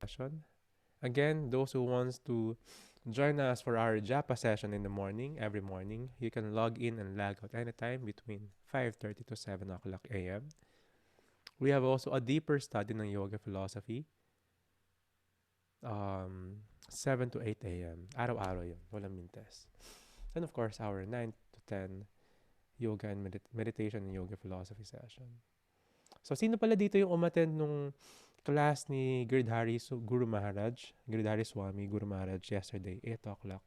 session. Again, those who wants to join us for our Japa session in the morning, every morning, you can log in and log out anytime between 5:30 to 7 o'clock a.m. We have also a deeper study ng yoga philosophy, 7 to 8 a.m. Araw-araw yun, walang mintes. And of course, our 9 to 10 yoga and meditation and yoga philosophy session. So, sino pala dito yung umattend nung class ni Guru Maharaj, Girdhari Swami Guru Maharaj yesterday, 8 o'clock?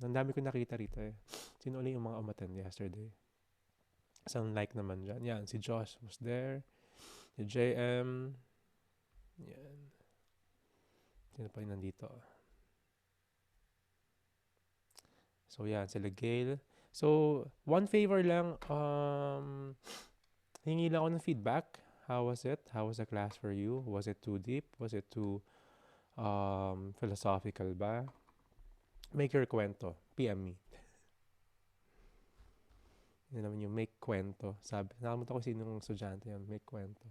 Ang dami ko nakita rito eh. Sino ulit yung mga umattend yesterday? Isang like naman dyan. Yan, si Josh was there. Si JM. Yan. Sino pa yung nandito? So, yan, sila Gail. So, one favor lang, hingi lang ako ng feedback. How was it? How was the class for you? Was it too deep? Was it too philosophical ba? Make your kwento. PM me. Yun naman yung make kwento. Sabi, nakalimutan ko sinong estudyante yan. Make kwento.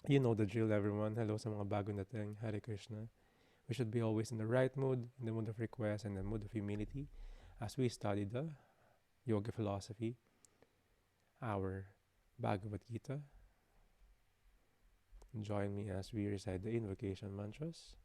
You know the drill, everyone. Hello sa mga bago natin. Hare Krishna. We should be always in the right mood, in the mood of request, and the mood of humility as we study the yoga philosophy, our Bhagavad Gita. Join me as we recite the invocation mantras.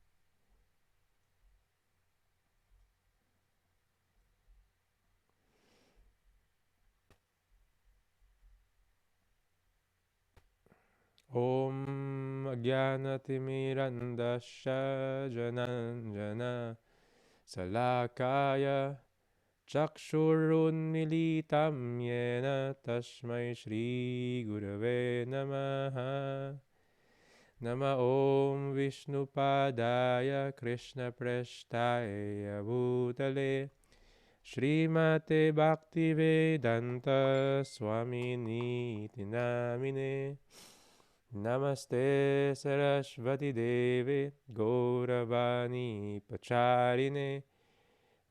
Om Agyanatimirandasya Jananjana Salakaya Chakshurunmilitam Yena Tasmai Shri Gurave Namaha Nama Om Vishnupadaya Krishna Preshtaya Bhutale Srimate Bhaktivedanta Swamini Tinamine Namaste Sarasvati Deve Gauravani Pacharine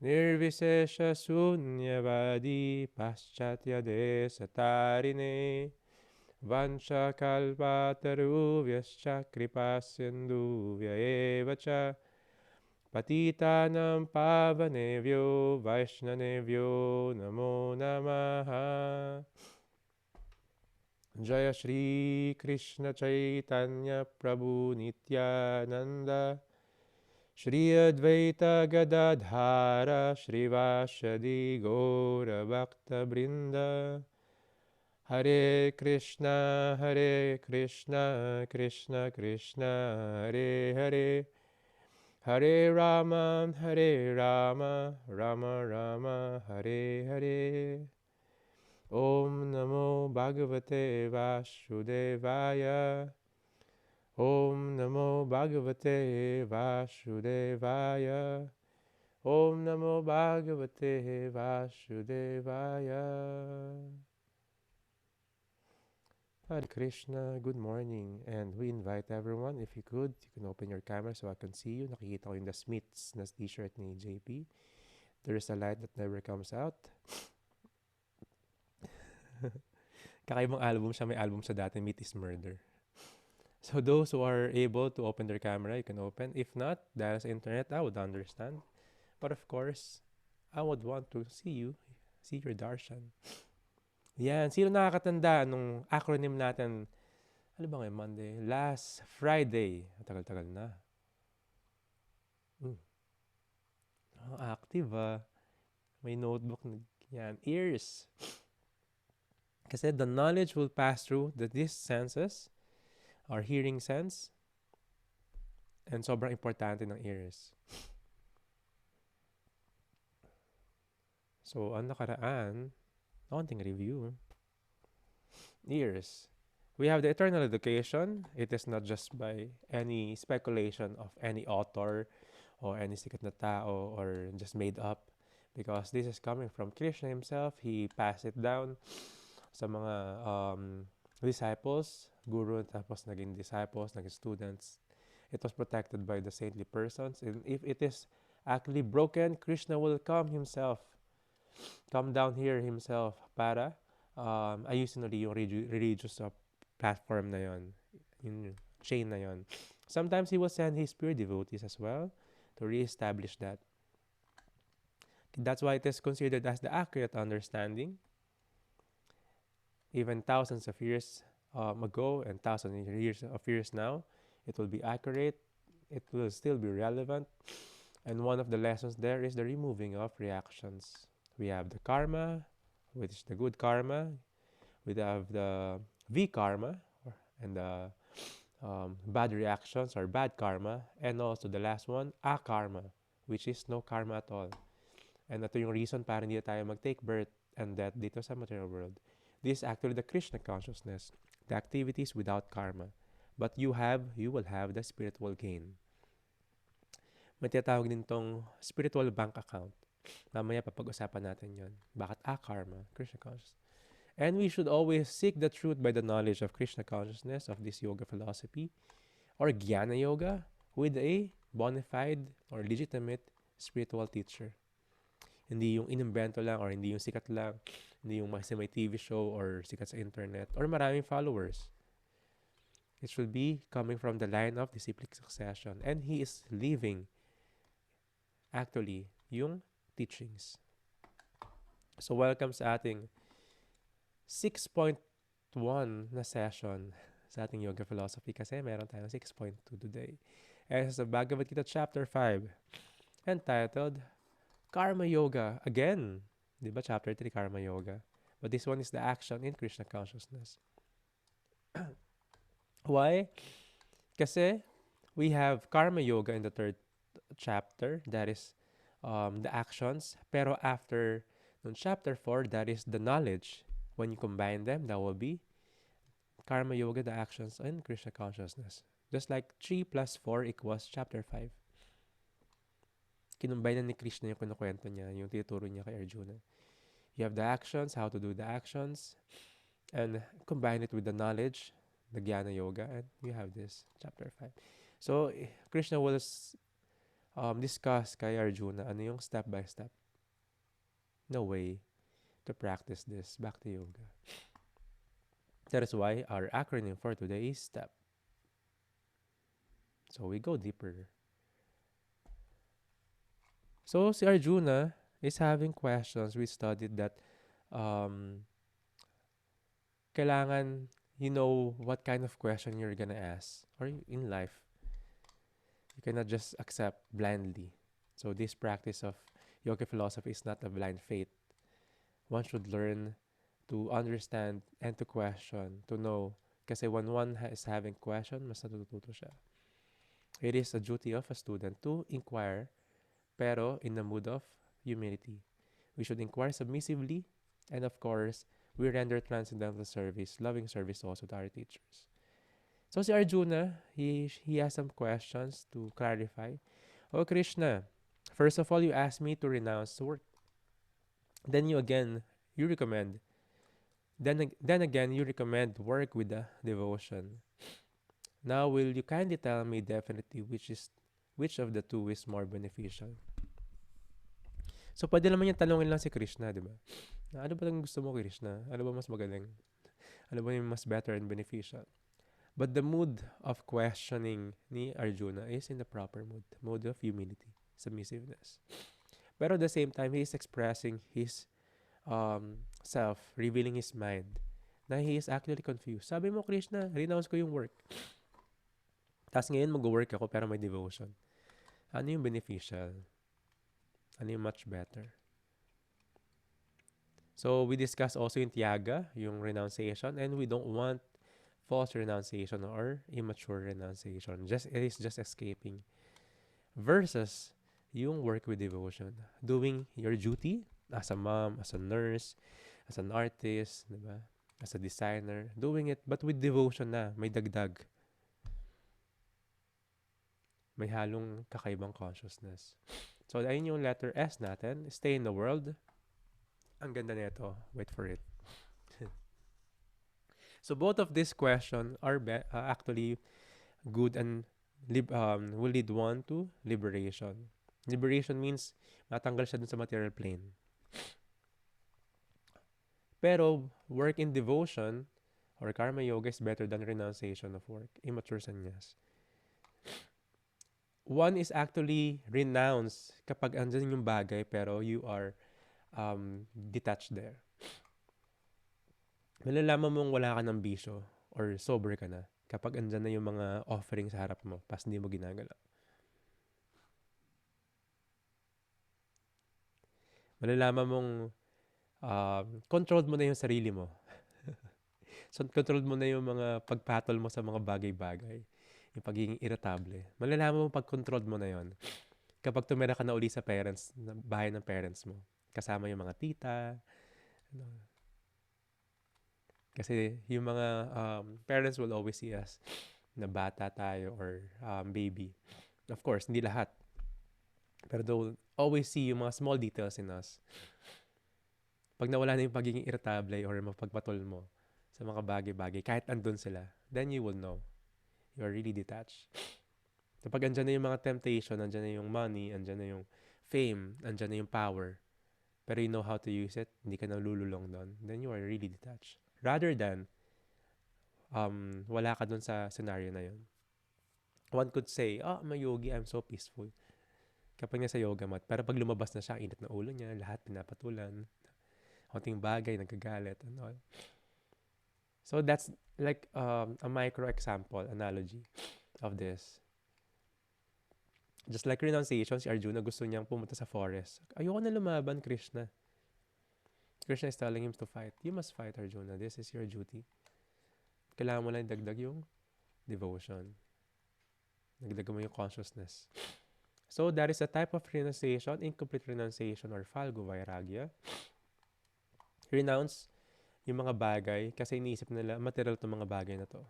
Nirvisesha Sunyavadi Paschatya Desatarine Vancha Kalpataruvyaschа Kripasinduvya Evacha Patitanam Pavanevyo Vaishnavevyo Namo Namaha Jaya Shri Krishna Chaitanya Prabhu Nityananda Shri Advaita Gadadhara Shrivashadi Gaura Bhakta Brinda Hare Krishna Krishna Krishna Hare Hare Hare Rama Rama Rama Hare Hare Om Namo Bhagavate Vasudevaya Om Namo Bhagavate Vasudevaya Om Namo Bhagavate Vasudevaya Hare Krishna, good morning, and we invite everyone, if you could, you can open your camera so I can see you. Nakikita ko yung The Smiths na t-shirt ni JP. There is a light that never comes out. Kakaibang album siya, may album sa dati, Meat is Murder. So those who are able to open their camera, you can open. If not, dahil sa internet, I would understand. But of course, I would want to see you, see your darshan. Yan, sino nakakatanda nung acronym natin? Ano ba ngayon, Monday? Last Friday. Tagal-tagal na. Active ah. May notebook. Yan, ears. Kasi the knowledge will pass through these senses, our hearing sense, and sobrang importante ng ears. So, ang nakaraan, konting review. Ears. We have the eternal education. It is not just by any speculation of any author or any sikat na tao or just made up, because this is coming from Krishna himself. He passed it down sa mga disciples, guru, tapos naging disciples, naging students. It was protected by the saintly persons. And if it is actually broken, Krishna will come himself, come down here himself para ayusin ulit yung religious platform na yon. Yun, chain na yon. Sometimes He will send His pure devotees as well to reestablish that. That's why it is considered as the accurate understanding. Even thousands of years ago and thousands of years now, it will be accurate. It will still be relevant. And one of the lessons there is the removing of reactions. We have the karma, which is the good karma. We have the V-karma, and the bad reactions or bad karma. And also the last one, akarma, which is no karma at all. And ito yung reason para hindi tayo mag-take birth and death dito sa material world. This is actually the Krishna consciousness, the activities without karma. But you will have the spiritual gain. May tinatawag din tong spiritual bank account. Mamaya papag-usapan natin yon. Bakit akarma? Krishna consciousness. And we should always seek the truth by the knowledge of Krishna consciousness, of this yoga philosophy, or Jnana Yoga, with a bona fide or legitimate spiritual teacher. Hindi yung inimbento lang or hindi yung sikat lang, hindi yung kasi may TV show or sikat sa internet or maraming followers. It should be coming from the line of disciplic succession. And he is living actually yung teachings. So welcome sa ating 6.1 na session sa ating yoga philosophy kasi meron tayong 6.2 today. And sa Bhagavad Gita chapter 5 entitled Karma Yoga. Again, di ba chapter 3 Karma Yoga? But this one is the action in Krishna consciousness. Why? Kasi we have Karma Yoga in the third chapter, that is the actions. Pero after chapter 4, that is the knowledge. When you combine them, that will be Karma Yoga, the actions in Krishna consciousness. Just like 3 plus 4 equals chapter 5. Kinumbay na ni Krishna yung kinukwento niya, yung tinuturo niya kay Arjuna. You have the actions, how to do the actions, and combine it with the knowledge, the Jnana Yoga, and you have this, chapter 5. So, Krishna will discuss kay Arjuna ano yung step by step na way to practice this Bhakti Yoga. That is why our acronym for today is STEP. So, we go deeper. So, si Arjuna is having questions. We studied that kailangan you know what kind of question you're gonna ask or in life. You cannot just accept blindly. So, this practice of yoga philosophy is not a blind faith. One should learn to understand and to question, to know. Kasi when one is having question, mas natututo siya. It is a duty of a student to inquire, pero in the mood of humility. We should inquire submissively, and of course, we render transcendental service, loving service also to our teachers. So si Arjuna, he has some questions to clarify. Oh Krishna, first of all, you asked me to renounce work. Then you recommend. Then again, you recommend work with the devotion. Now, will you kindly tell me definitely which of the two is more beneficial? So, pwede naman yung tanongin lang si Krishna, di ba? Ano ba ang gusto mo, Krishna? Ano ba mas magaling? Ano ba yung mas better and beneficial? But the mood of questioning ni Arjuna is in the proper mood of humility, submissiveness. Pero at the same time, he is expressing his self, revealing his mind, na he is actually confused. Sabi mo, Krishna, renounce ko yung work. Tapos ngayon mag-work ako pero may devotion. Ano yung beneficial? Ano yung much better? So, we discussed also in Tiyaga, yung renunciation, and we don't want false renunciation or immature renunciation. It is just escaping. Versus yung work with devotion. Doing your duty as a mom, as a nurse, as an artist, diba? As a designer. Doing it, but with devotion na. May dagdag. May halong kakaibang consciousness. So, ayun yung letter S natin. Stay in the world. Ang ganda nito. Wait for it. So, both of these questions are actually good and will lead one to liberation. Liberation means matanggal siya dun sa material plane. Pero, work in devotion or karma yoga is better than renunciation of work. Immature sannyas. One is actually renounce kapag andyan yung bagay pero you are detached there. Malalaman mong wala ka ng bisyo or sober ka na kapag andyan na yung mga offering sa harap mo pas hindi mo ginagalaw. Malalaman mong controlled mo na yung sarili mo. So, controlled mo na yung mga pagpatol mo sa mga bagay-bagay. Yung pagiging irritable. Malalaman mo pag-controlled mo na yon kapag tumira ka na uli sa bahay ng parents mo. Kasama yung mga tita. Ano. Kasi yung mga parents will always see us na bata tayo or baby. Of course, hindi lahat. Pero they'll always see yung mga small details in us. Pag nawala na yung pagiging irritable or mapagpatol mo sa mga bagay-bagay, kahit andun sila, then you will know. You are really detached. Kapag andyan na yung mga temptation, andyan na yung money, andyan na yung fame, andyan na yung power, pero you know how to use it, hindi ka nalululong doon, then you are really detached. Rather than, wala ka doon sa scenario na yun. One could say, I'm a yogi, I'm so peaceful. Kapag nasa yoga mat, pero pag lumabas na siya, init na ulo niya, lahat pinapatulan, konting bagay, nagkagalit, and all. So that's like a micro example, analogy of this. Just like renunciation, si Arjuna gusto niyang pumunta sa forest. Ayoko na lumaban, Krishna. Krishna is telling him to fight. You must fight, Arjuna. This is your duty. Kailangan mo lang dagdag yung devotion. Dagdag mo yung consciousness. So that is a type of renunciation, incomplete renunciation or falgu vairagya. Renounce yung mga bagay kasi iniisip nila material itong mga bagay na to.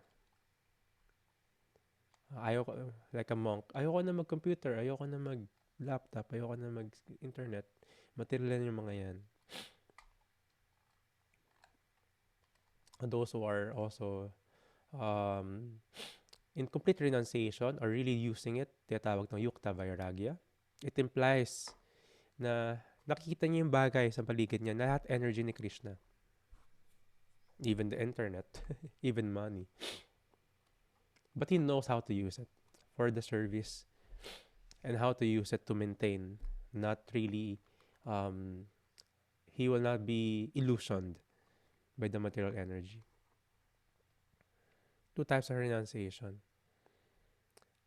Ayoko, like a monk, ayoko na mag-computer, ayoko na mag-laptop, ayoko na mag-internet. Material yung mga yan. And those who are also in complete renunciation or really using it, tinatawag ng yukta vairagya. It implies na nakikita niya yung bagay sa paligid niya na lahat energy ni Krishna. Even the internet, even money. But he knows how to use it for the service and how to use it to maintain. Not really, he will not be illusioned by the material energy. Two types of renunciation.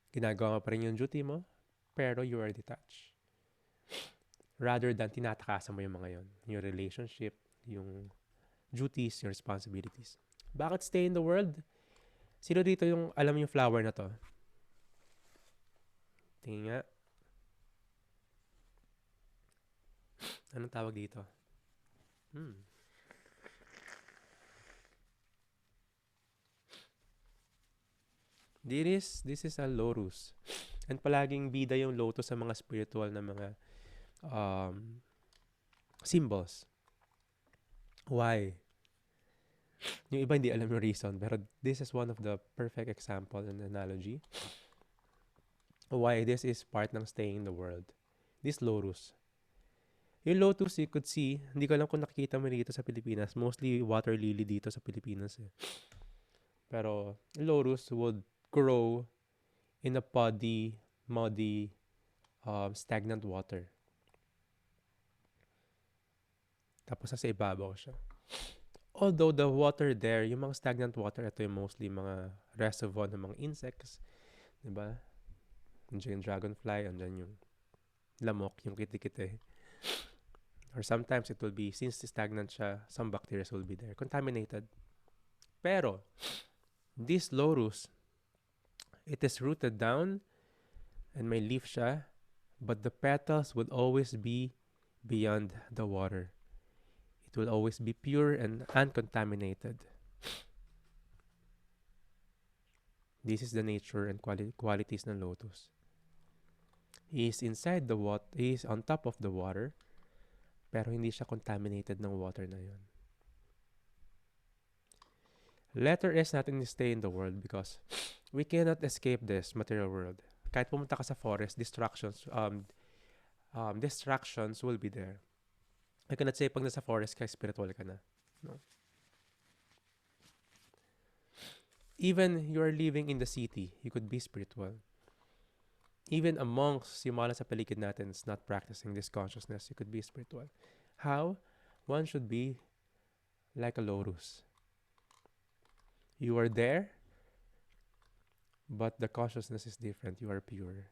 Ginagawa mo pa rin yung duty mo, pero you are detached. Rather than tinatakasan mo yung mga yon, yung relationship, yung duties, your responsibilities. Bakit stay in the world? Sino dito yung alam yung flower na to? Tingin nga. Anong tawag dito? This is a lotus. And palaging bida yung lotus sa mga spiritual na mga symbols. Why? Yung iba hindi alam yung reason, pero this is one of the perfect example and analogy why this is part ng staying in the world. This lotus. Yung lotus, you could see, hindi ko alam kung nakikita mo dito sa Pilipinas. Mostly water lily dito sa Pilipinas. Pero lotus would grow in a muddy, stagnant water. Tapos sa ibabaw siya. Although the water there, yung mga stagnant water, ito yung mostly mga reservoir ng mga insects. Diba? Andiyan yung dragonfly, andiyan yung lamok, yung kiti-kiti. Or sometimes it will be, since stagnant siya, some bacteria will be there, contaminated. Pero, this lotus, it is rooted down and may leaf siya, but the petals would always be beyond the water. It will always be pure and uncontaminated. This is the nature and qualities ng lotus. He is inside the water, he is on top of the water, pero hindi siya contaminated ng water na yun. Letter S natin is stay in the world because we cannot escape this material world. Kahit pumunta ka sa forest, distractions will be there. I cannot say pag nasa forest ka, spiritual ka na. No? Even you are living in the city, you could be spiritual. Even amongst yung mga sa paligid natin is not practicing this consciousness, you could be spiritual. How? One should be like a lotus. You are there, but the consciousness is different. You are pure.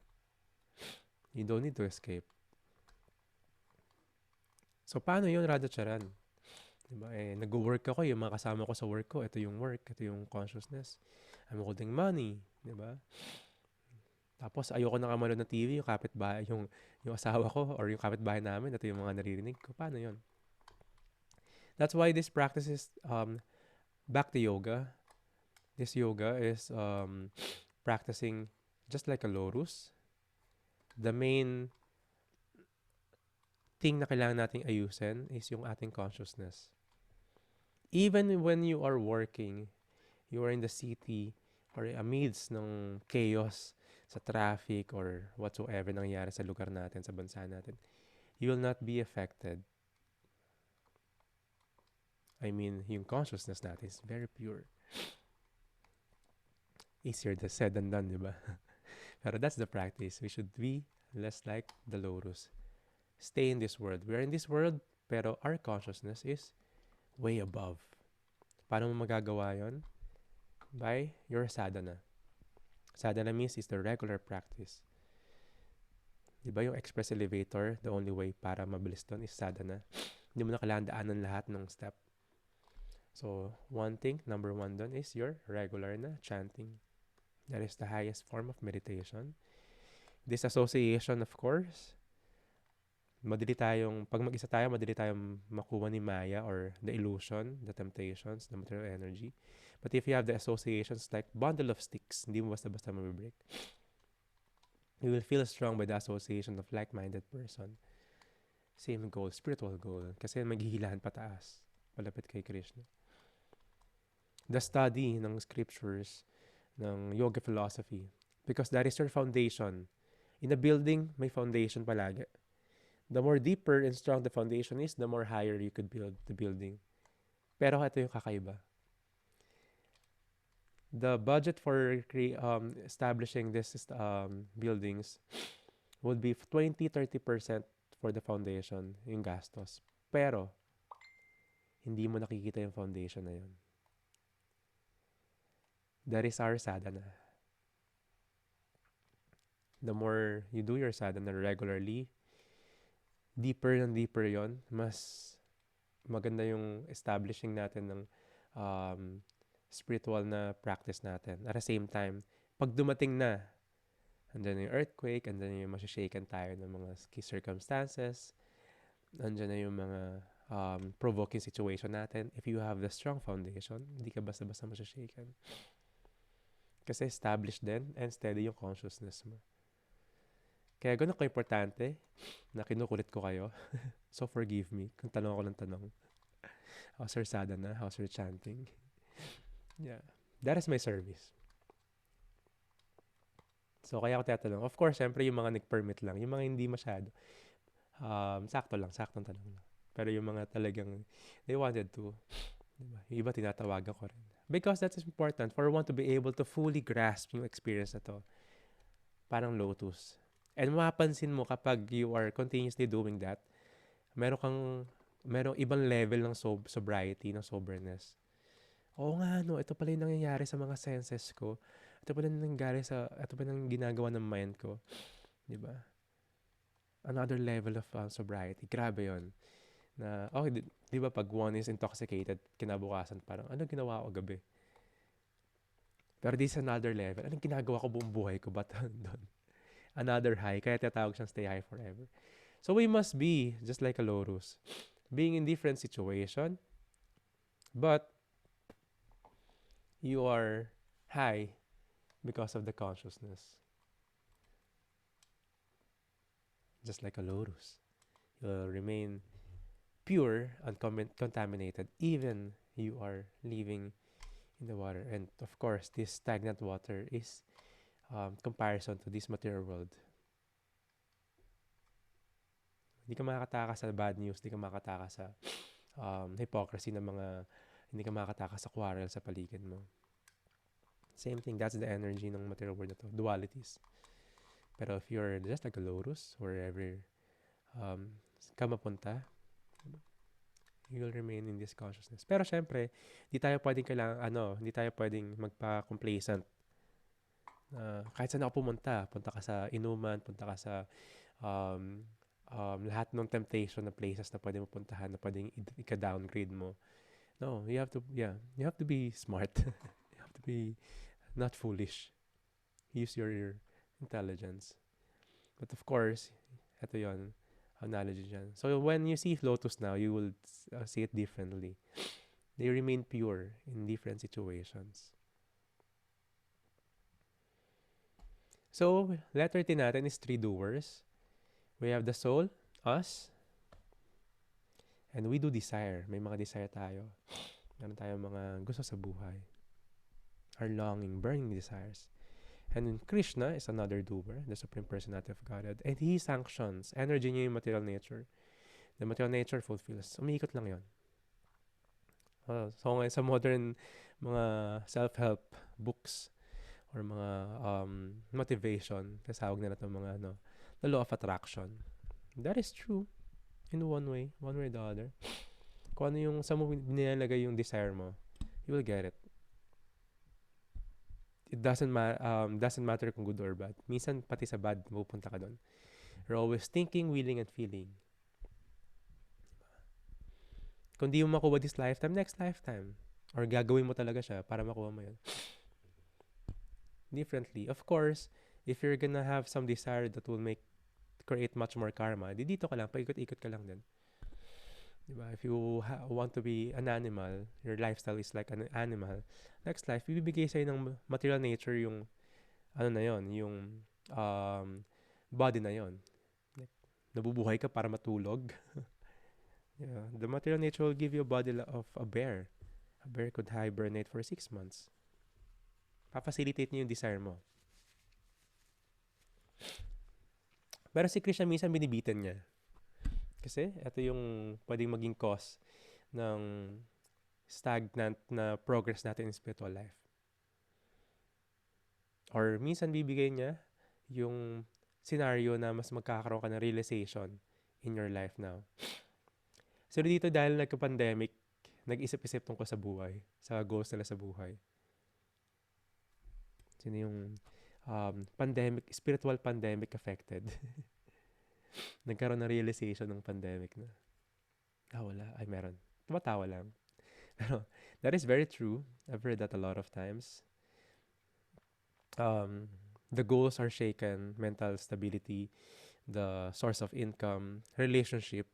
You don't need to escape. So, paano yun, Radha Charan? Diba? Nag-work ako, yung mga kasama ko sa work ko, ito yung work, ito yung consciousness. I'm holding money, diba? Tapos, ayoko na kamanood ng TV, yung kapitbahay, yung asawa ko, or yung kapitbahay namin, ito yung mga naririnig ko. Paano yun? That's why this practice is, back to yoga. This yoga is practicing just like a lotus. The main thing na kailangan nating ayusin is yung ating consciousness. Even when you are working, you are in the city or amidst ng chaos sa traffic or whatsoever nangyayari sa lugar natin, sa bansa natin, you will not be affected. I mean, yung consciousness natin is very pure. Easier said than done, di ba? Pero that's the practice. We should be less like the lotus. Stay in this world. We are in this world, pero our consciousness is way above. Paano mo magagawa yon? By your sadhana. Sadhana means is the regular practice. Diba yung express elevator, the only way para mabilis doon is sadhana. Hindi mo na kailangan daanan lahat ng step. So, one thing, number one doon is your regular na chanting. That is the highest form of meditation. Disassociation, of course. Pag mag-isa tayo, madali tayong makuha ni Maya or the illusion, the temptations, the material energy. But if you have the associations like bundle of sticks, hindi mo basta-basta mabibreak. You will feel strong by the association of like-minded person. Same goal, spiritual goal. Kasi maghihilahan pataas, palapit kay Krishna. The study ng scriptures, ng yoga philosophy, because that is your foundation. In a building, may foundation palagi. The more deeper and strong the foundation is, the more higher you could build the building. Pero ito yung kakaiba. The budget for establishing this buildings would be 20-30% for the foundation, yung gastos. Pero, hindi mo nakikita yung foundation na yun. That is our sadhana. The more you do your sadhana regularly, deeper and deeper yon, mas maganda yung establishing natin ng spiritual na practice natin. At the same time, pag dumating na, andyan na yung earthquake, andyan na yung masashaken tayo ng mga circumstances, andyan na yung mga provoking situation natin. If you have the strong foundation, hindi ka basta-basta masashaken. Kasi established din and steady yung consciousness mo. Kaya ganun ko importante na kinukulit ko kayo. So forgive me kung tanong ako ng tanong. How's your sadhana? How's your chanting? Yeah. That is my service. So kaya ako tatanong. Of course, syempre yung mga nag-permit lang. Yung mga hindi masyado. Saktong tanong lang. Pero yung mga talagang they wanted to. Diba? Yung iba tinatawagan ko rin. Because that is important for one to be able to fully grasp yung experience na to. Parang lotus. And mapapansin mo kapag you are continuously doing that, merong ibang level ng sobriety, ng soberness. Oo nga, no, ito pala yung nangyayari sa mga senses ko. Ito pala yung ginagawa ng mind ko. Diba? Another level of sobriety. Grabe yon. Na, okay, di ba pag one is intoxicated, kinabukasan parang, ano ginawa ko gabi? Pero this is another level. Anong ginagawa ko buong buhay ko? Ba't doon? Another high. Kaya tinatawag siyang stay high forever. So we must be just like a lotus. Being in different situation, but you are high because of the consciousness. Just like a lotus. You'll remain pure, uncontaminated, even you are living in the water. And of course, this stagnant water is comparison to this material world. Hindi ka makakatakas sa bad news, hindi ka makakatakas sa hypocrisy ng mga, hindi ka makakatakas sa quarrel sa paligid mo. Same thing, that's the energy ng material world na to, dualities. Pero if you're just like a lotus, wherever ka mapunta, you will remain in this consciousness. Pero syempre, hindi tayo pwedeng magpa-complacent. Kahit saan ako pumunta, punta ka sa inuman, punta ka sa um, lahat ng temptation na places na pwede mo puntahan, na pwedeng ika-downgrade mo. No, you have to be smart. You have to be not foolish. Use your intelligence. But of course, ito yon analogy dyan. So when you see lotus now, you will see it differently. They remain pure in different situations. So, letter T natin is three doers. We have the soul, us, and we do desire. May mga desire tayo. Meron tayong mga gusto sa buhay. Our longing, burning desires. And Krishna is another doer, the Supreme Personality of Godhead. And He sanctions. Energy niya yung material nature. The material nature fulfills. Umiikot lang yon. So ngayon sa modern mga self-help books or mga motivation, kasawag na natin mga the law of attraction. That is true in one way or the other. Kung ano yung sa mo nilalagay yung desire mo, you will get it. It doesn't matter kung good or bad. Minsan pati sa bad mapupunta ka doon. You're always thinking, willing, and feeling. Kung di mo makuha this lifetime, next lifetime. Or gagawin mo talaga siya para makuha mo yun. Differently. Of course, if you're gonna have some desire that will create much more karma, dito ka lang, paikot-ikot ka lang din. Diba? If you want to be an animal, your lifestyle is like an animal, next life, ibibigay sa'yo ng material nature yung, yung body na yon. Like, nabubuhay ka para matulog. Yeah, the material nature will give you a body of a bear. A bear could hibernate for 6 months. Pa-facilitate niyo yung desire mo. Pero si Krishna minsan binibitin niya. Kasi ito yung pwedeng maging cause ng stagnant na progress natin in spiritual life. Or minsan bibigay niya yung scenario na mas magkakaroon ka ng realization in your life now. So dito dahil nagka-pandemic, nag-isip-isip tungkol sa buhay, sa goals nila sa buhay. Sino yung spiritual pandemic affected? Nagkaroon ng realization ng pandemic na, wala. Ay, meron. Tumatawa lang. Pero, that is very true. I've heard that a lot of times. The goals are shaken, mental stability, the source of income, relationship,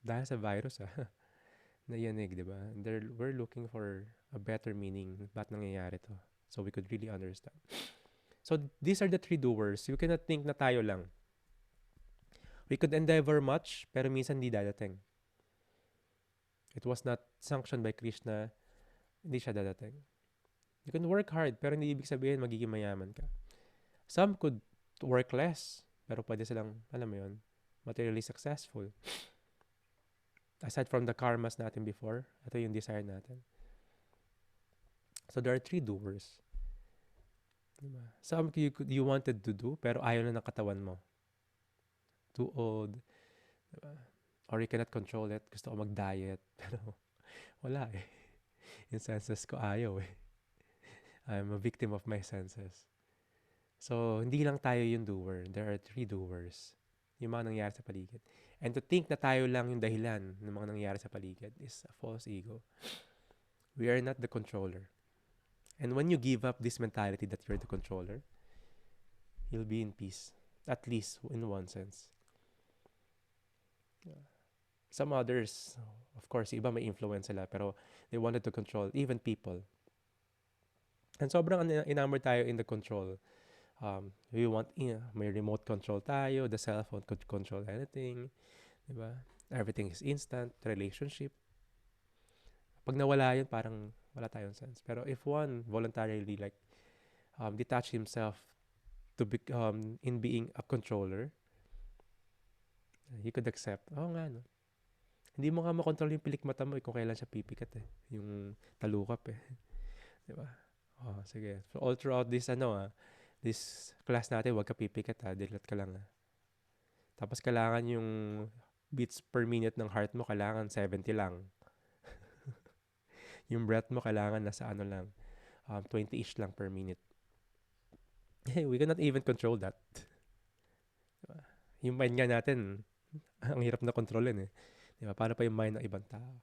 dahil sa virus, nayanig, di ba? We're looking for a better meaning. Ba't nangyayari to? So we could really understand. So these are the three doers. You cannot think na tayo lang. We could endeavor much, pero minsan di dadating. It was not sanctioned by Krishna, hindi siya dadating. You can work hard, pero hindi ibig sabihin magiging mayaman ka. Some could work less, pero pwede silang, alam mo yun, materially successful. Aside from the karmas natin before, ito yung desire natin. So there are three doers. Diba? Some you wanted to do, pero ayaw na ng katawan mo. Too old. Diba? Or you cannot control it. Gusto ko mag-diet. Pero wala eh. Yung senses ko ayaw eh. I'm a victim of my senses. So, hindi lang tayo yung doer. There are three doers. Yung mga nangyari sa paligid. And to think na tayo lang yung dahilan ng mga nangyari sa paligid is a false ego. We are not the controller. And when you give up this mentality that you're the controller, you'll be in peace. At least in one sense. Yeah. Some others, of course, iba may influence sila, pero they wanted to control even people. And sobrang enamored tayo in the control. We want, may remote control tayo, the cell phone could control anything. Diba? Everything is instant, relationship. Pag nawala yun, parang wala tayong sense. Pero if one voluntarily detach himself to in being a controller, he could accept, nga no. Hindi mo nga makontrol yung pilik mata mo kung kailan siya pipikat eh. Yung talukap eh. Diba? Oh, sige. So, all throughout this, this class natin, huwag ka pipikit ha. Dilat ka lang ha. Tapos kailangan yung beats per minute ng heart mo, kailangan 70 lang. Yung breath mo, kailangan nasa 20-ish lang per minute. We cannot even control that. Diba? Yung mind nga natin, ang hirap na kontrolin eh. Diba? Paano pa yung mind ng ibang tao?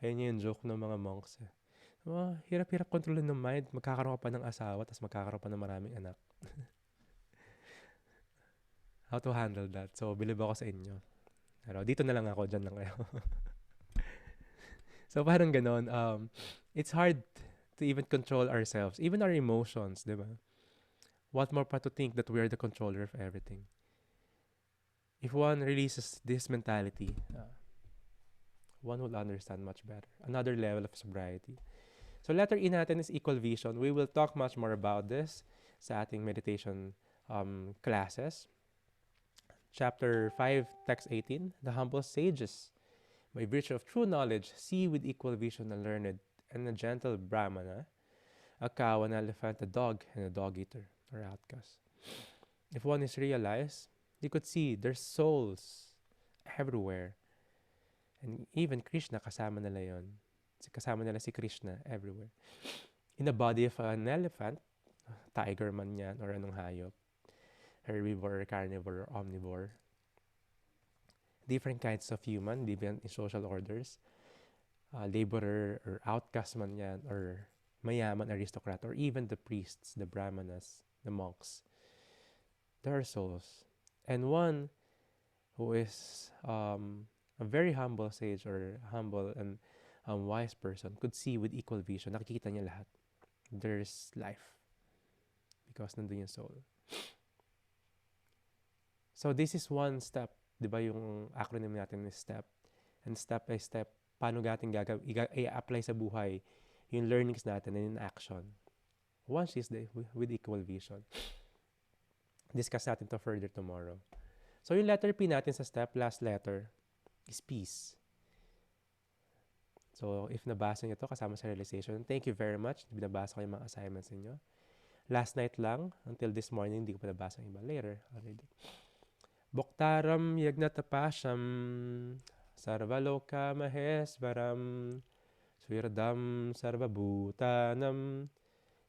Ayun yung joke ng mga monks eh. Hirap-hirap kontrolin ng mind. Magkakaroon ka pa ng asawa, tapos magkakaroon pa ng maraming anak. How to handle that? So, believe ako sa inyo. Pero dito na lang ako, dyan lang kayo. So, parang ganon. It's hard to even control ourselves, even our emotions, di ba? What more pa to think that we are the controller of everything? If one releases this mentality, one will understand much better. Another level of sobriety. So, letter E natin is equal vision. We will talk much more about this sa ating meditation classes. Chapter 5, text 18, the humble sages, by virtue of true knowledge, see with equal vision a learned and a gentle Brahmana, a cow, an elephant, a dog, and a dog-eater, or outcast. If one is realized, you could see their souls everywhere. And even Krishna, kasama nila yon. Kasama nila si Krishna everywhere. In the body of an elephant, tiger man yan, or anong hayop, herbivore, carnivore, or omnivore. Different kinds of human, different in social orders. Laborer or outcast man yan, or mayaman aristocrat, or even the priests, the brahmanas, the monks. There are souls. And one who is a very humble sage or humble and wise person could see with equal vision. Nakikita niya lahat. There's life. Because nandun yung soul. So this is one step. Diba yung acronym natin is STEP. And step by step, paano natin i-apply sa buhay yung learnings natin in action. Once is with equal vision. Discuss natin to further tomorrow. So yung letter P natin sa step, last letter, is peace. So if nabasa nyo to kasama sa realization, thank you very much. Binabasa ko yung mga assignments niyo. Last night lang, until this morning, hindi ko pa nabasa yung iba. Later, already. Bhoktaram yagnatapasham sarvaloka mahesvaram swirdam sarvabhutanam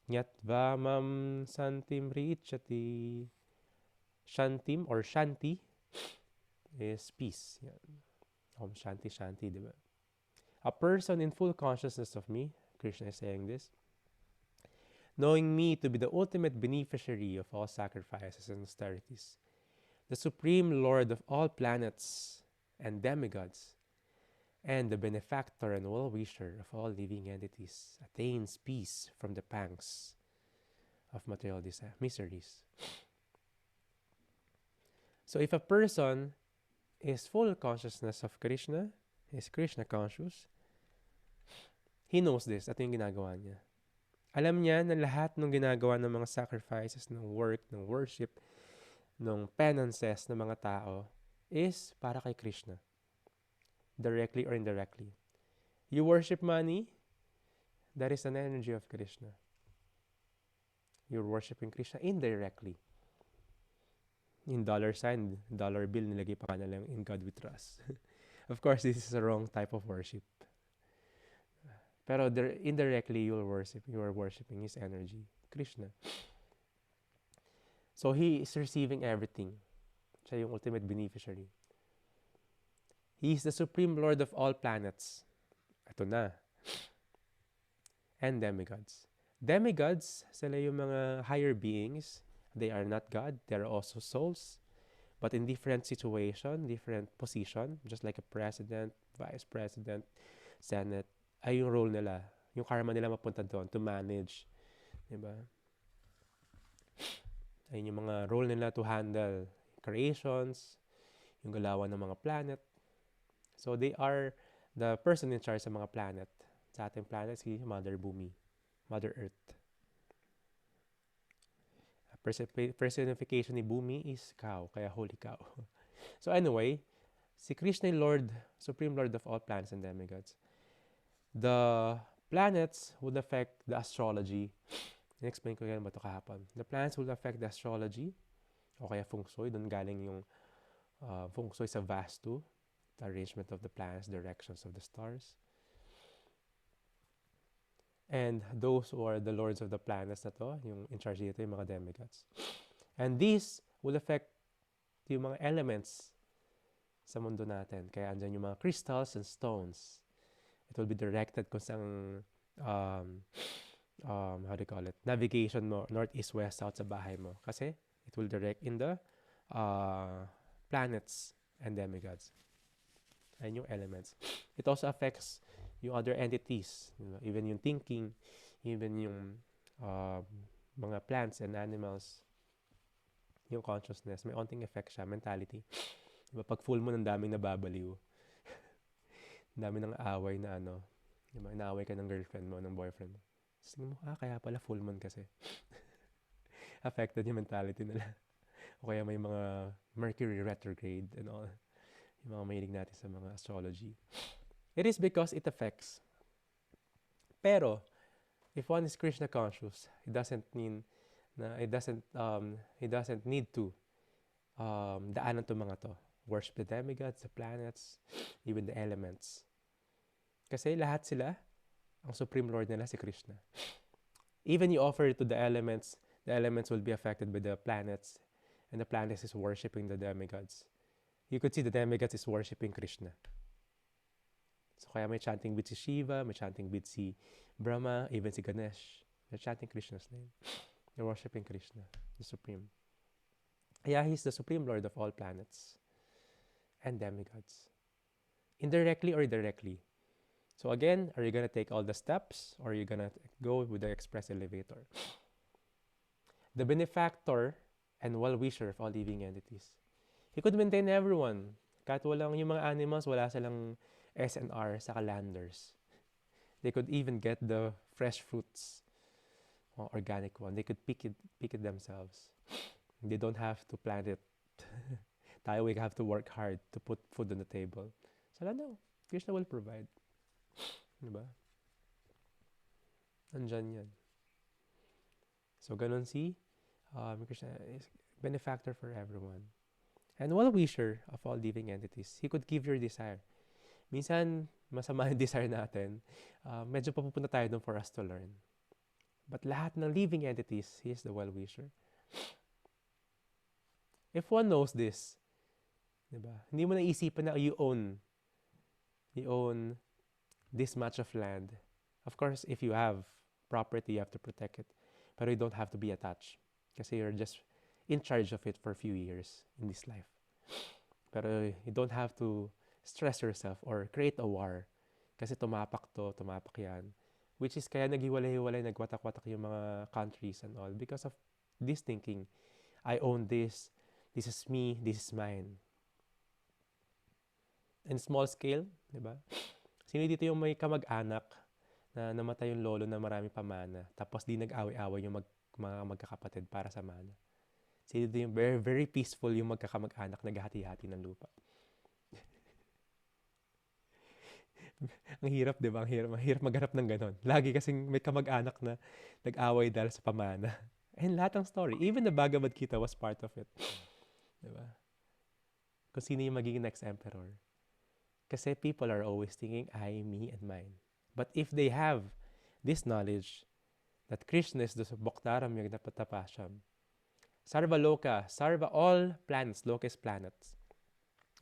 Nyatvamam santim richati. Shantim or Shanti is peace. Yan. Shanti, Shanti, diba? A person in full consciousness of me, Krishna is saying this, knowing me to be the ultimate beneficiary of all sacrifices and austerities, the supreme lord of all planets and demigods, and the benefactor and well-wisher of all living entities, attains peace from the pangs of material miseries. So if a person is full consciousness of Krishna, is Krishna conscious, he knows this. Ito yung ginagawa niya. Alam niya na lahat ng ginagawa ng mga sacrifices, ng work, ng worship, ng penances ng mga tao is para kay Krishna. Directly or indirectly. You worship money, that is an energy of Krishna. You're worshiping Krishna indirectly. In dollar sign, dollar bill, nilagay pa kanila yung in God we trust. Of course, this is a wrong type of worship. Pero indirectly, you are worshiping His energy, Krishna. So He is receiving everything. Siya yung ultimate beneficiary. He is the supreme lord of all planets. Ito na. And demigods. Demigods, sila yung mga higher beings. They are not God. They are also souls. But in different situation, different position, just like a president, vice president, senate, ay yung role nila. Yung karma nila mapunta doon to manage. Diba? Ay yung mga role nila to handle creations, yung galawan ng mga planet. So they are the person in charge sa mga planet. Sa ating planet, si Mother Bumi, Mother Earth. Personification ni Bumi is cow, kaya holy cow. So anyway, si Krishna Lord, Supreme Lord of all planets and demigods. The planets would affect the astrology. In-explain ko yan ba ito kahapon. The planets will affect the astrology, o kaya feng shui. Doon galing yung feng shui sa Vastu, the arrangement of the planets, directions of the stars. And those who are the lords of the planets na to, yung in charge dito, yung mga demigods. And these will affect yung mga elements sa mundo natin. Kaya andyan yung mga crystals and stones. It will be directed kung saan, how do you call it, navigation mo, north, east, west, south sa bahay mo. Kasi it will direct in the planets and demigods. And yung elements. It also affects yung other entities, even yung thinking, even yung mga plants and animals, yung consciousness, may onting effect siya, mentality. Diba, pag full moon, ang daming nababaliw. Dami ng away na diba, inaaway ka ng girlfriend mo, ng boyfriend mo. Sige mo, kaya pala full moon kasi. Affected yung mentality nila. O kaya may mga Mercury retrograde and all. Yung mga mahilig natin sa mga astrology. It is because it affects. Pero, if one is Krishna conscious, it doesn't mean na he doesn't need to daanan to mga to. Worship the demigods, the planets, even the elements. Kasi lahat sila, ang Supreme Lord nila si Krishna. Even you offer it to the elements will be affected by the planets, and the planets is worshiping the demigods. You could see the demigods is worshiping Krishna. So kaya may chanting with si Shiva, may chanting with si Brahma, even si Ganesh. They're chanting Krishna's name. They're worshiping Krishna, the Supreme. Yeah, He's the Supreme Lord of all planets and demigods. Indirectly or directly. So again, are you going to take all the steps or are you going to go with the express elevator? The benefactor and well-wisher of all living entities. He could maintain everyone. Kahit walang yung mga animals, wala silang SNR sa landers. They could even get the fresh fruits, organic one. They could pick it themselves. They don't have to plant it. Tayo, we have to work hard to put food on the table. So, no, Krishna will provide. Diba? Andyan yan. So, ganun si Krishna is benefactor for everyone. And well-wisher of all living entities. He could give your desire. Minsan, masama yung desire natin. Medyo papupunta tayo doon for us to learn. But lahat ng living entities, He is the well-wisher. If one knows this, diba? Hindi mo naisipan na you own this much of land. Of course, if you have property, you have to protect it. But you don't have to be attached. Kasi you're just in charge of it for a few years in this life. Pero you don't have to stress yourself or create a war. Kasi tumapak yan. Which is kaya naghiwalay-hiwalay, nagwatak-watak yung mga countries and all. Because of this thinking, I own this is me, this is mine. In small scale, di ba? Sino dito yung may kamag-anak na namatay yung lolo na marami pamana, tapos di nag-away-away yung mga magkakapatid para sa mana? Sino dito yung very, very peaceful yung magkakamag-anak naghati-hati ng lupa? Ang hirap, di ba? Ang hirap maghanap ng ganon. Lagi kasing may kamag-anak na nag-away dahil sa pamana. And lahat ng story, even the Bhagavad Gita was part of it. Di ba? Kung sino yung magiging next emperor. Kasi people are always thinking, I, me, and mine. But if they have this knowledge that Krishna is the Bhaktaram Yagnapatapasham, Sarva Loka, Sarva, all planets, Loka is planets.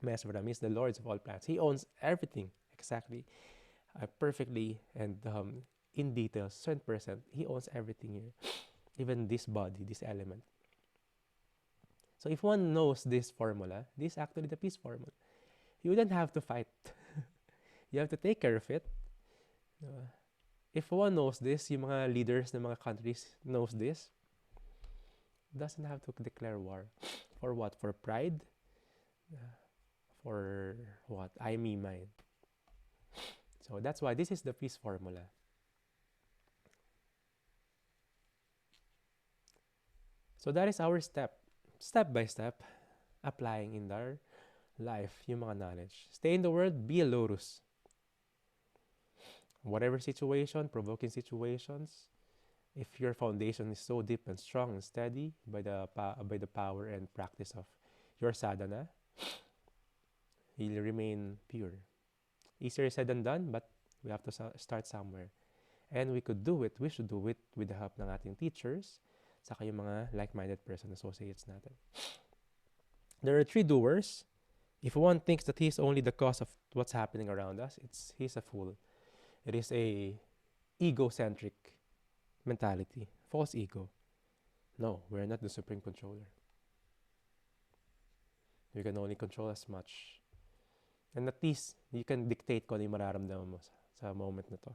Mesvaram is the lords of all planets. He owns everything exactly, perfectly, and in details, 100%. He owns everything here. Even this body, this element. So if one knows this formula, this is actually the peace formula. You wouldn't have to fight. You have to take care of it. If one knows this, yung mga leaders ng mga countries knows this, doesn't have to declare war. For what? For pride? For what? I, me, mine. So that's why this is the peace formula. So that is our step by step, applying in our life yung mga knowledge. Stay in the world, be a lotus. Whatever situation, provoking situations, if your foundation is so deep and strong and steady by the power and practice of your sadhana, you'll remain pure. Easier said than done, but we have to start somewhere. And we should do it with the help ng ating teachers, saka yung mga like-minded person associates natin. There are three doers. If one thinks that he is only the cause of what's happening around us, he's a fool. It is a egocentric mentality, false ego. No, we're not the supreme controller. You can only control as much. And at least, you can dictate kung ano yung mararamdaman mo sa moment na to.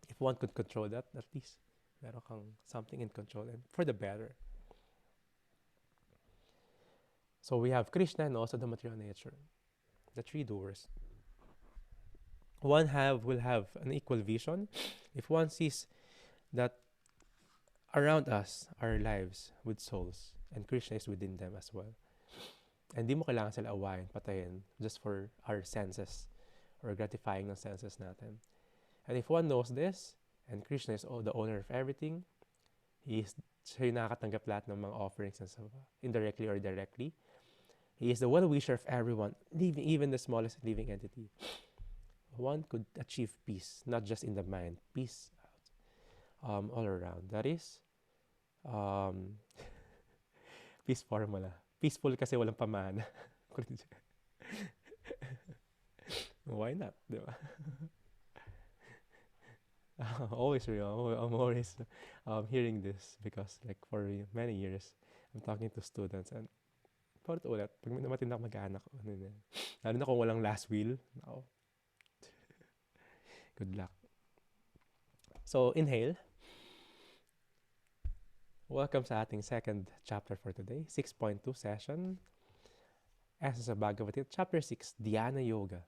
If one could control that, at least, meron kang something in control and for the better. So we have Krishna and also the material nature, the three doers. One will have an equal vision if one sees that around us are lives with souls and Krishna is within them as well. And di mo kailangan sila awayin, patayin, just for our senses or gratifying ng senses natin. And if one knows this, and Krishna is the owner of everything, siya yung nakakatanggap lahat ng mga offerings and stuff, indirectly or directly. He is the well-wisher of everyone, even the smallest living entity. One could achieve peace, not just in the mind, peace all around. That is peace formula. Peaceful kasi walang pamana. Why not? Diba? I'm always hearing this because like for many years, I'm talking to students and paulit-ulit, pag may namatin ako mag-anak ko, lalo na kung walang last will, no. Good luck. So, inhale. Welcome sa ating second chapter for today, 6.2 session. Essence of Bhagavad Gita, chapter 6, Dhyana Yoga.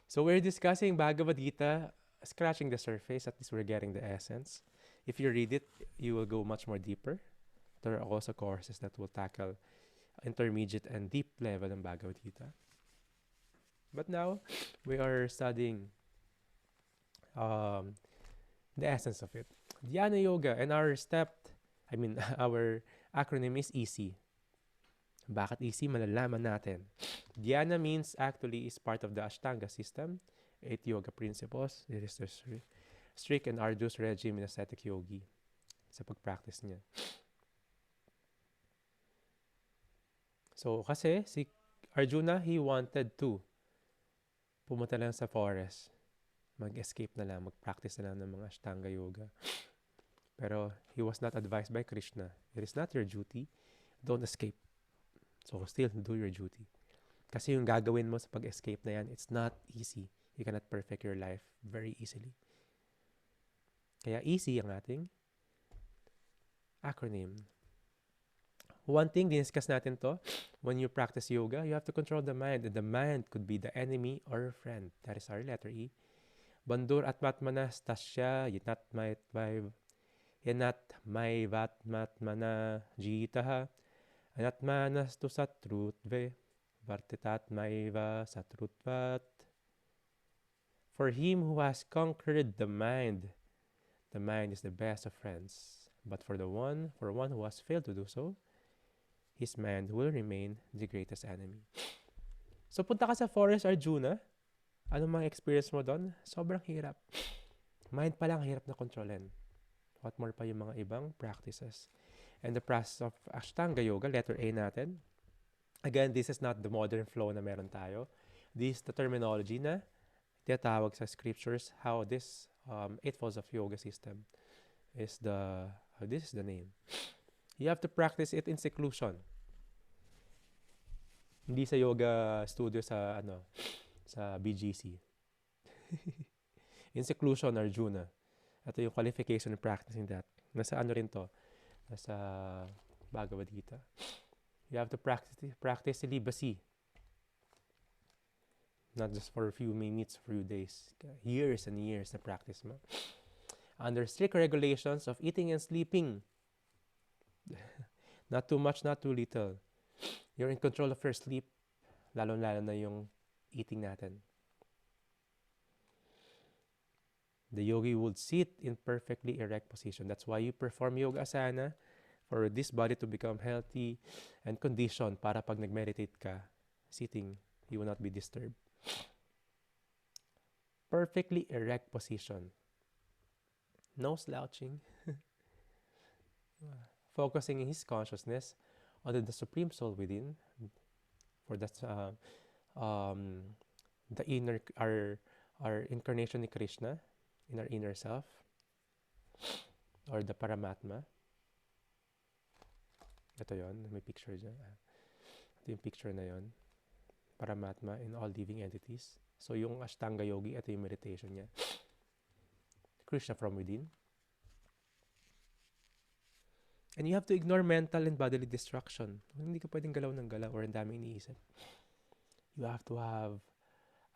So, we're discussing Bhagavad Gita, scratching the surface, at least we're getting the essence. If you read it, you will go much more deeper. There are also courses that will tackle intermediate and deep level ng Bhagavad Gita. But now, we are studying the essence of it. Dhyana Yoga, and our our acronym is EC. Bakit EC? Malalaman natin. Dhyana means actually is part of the Ashtanga system, 8 yoga principles. It is the strict and arduous regime in ascetic yogi sa pag-practice niya. So, kasi si Arjuna, he wanted to pumunta lang sa forest, mag-escape na lang, mag-practice na lang ng mga Ashtanga yoga. Pero he was not advised by Krishna. It is not your duty. Don't escape. So, still do your duty. Kasi yung gagawin mo sa pag-escape na yan, it's not easy. You cannot perfect your life very easily. Kaya easy ang ating acronym. One thing, diniscuss natin to, when you practice yoga, you have to control the mind. And the mind could be the enemy or friend. That is our letter E. Bandur atmatmanas tasya yanatmaivatmatmana jitaha anatmanas tu satrutve vartitatmaiva satrutvat. For him who has conquered the mind is the best of friends. But for one who has failed to do so, his mind will remain the greatest enemy. So punta ka sa forest, Arjuna. Anong mga experience mo doon? Sobrang hirap. Mind pa lang hirap na kontrolin. What more pa yung mga ibang practices. And the process of Ashtanga Yoga, letter A natin. Again, this is not the modern flow na meron tayo. This is the terminology na tinatawag sa scriptures how this Eightfolds of Yoga system is this is the name. You have to practice it in seclusion. Hindi sa yoga studio sa BGC. In seclusion, Arjuna. Ito yung qualification of practicing that. Nasa rin to? Nasa Bhagavad Gita. You have to practice celibacy. Not just for a few minutes, for a few days. Years and years na practice mo. Under strict regulations of eating and sleeping. Not too much, not too little. You're in control of your sleep. Lalo-lalo na yung eating natin. The yogi would sit in perfectly erect position. That's why you perform yoga asana, for this body to become healthy and conditioned para pag nag-meditate ka, sitting, you will not be disturbed. Perfectly erect position. No slouching. Focusing his consciousness on the Supreme Soul within, for that's the inner, our incarnation ni Krishna, in our inner self, or the Paramatma. Ito yon, may picture dyan. Ito yung picture na yon. Paramatma in all living entities. So yung Ashtanga Yogi, ito yung meditation niya. Krishna from within. And you have to ignore mental and bodily distraction. Hindi ka pwedeng galaw ng galaw or ang dami iniisip. You have to have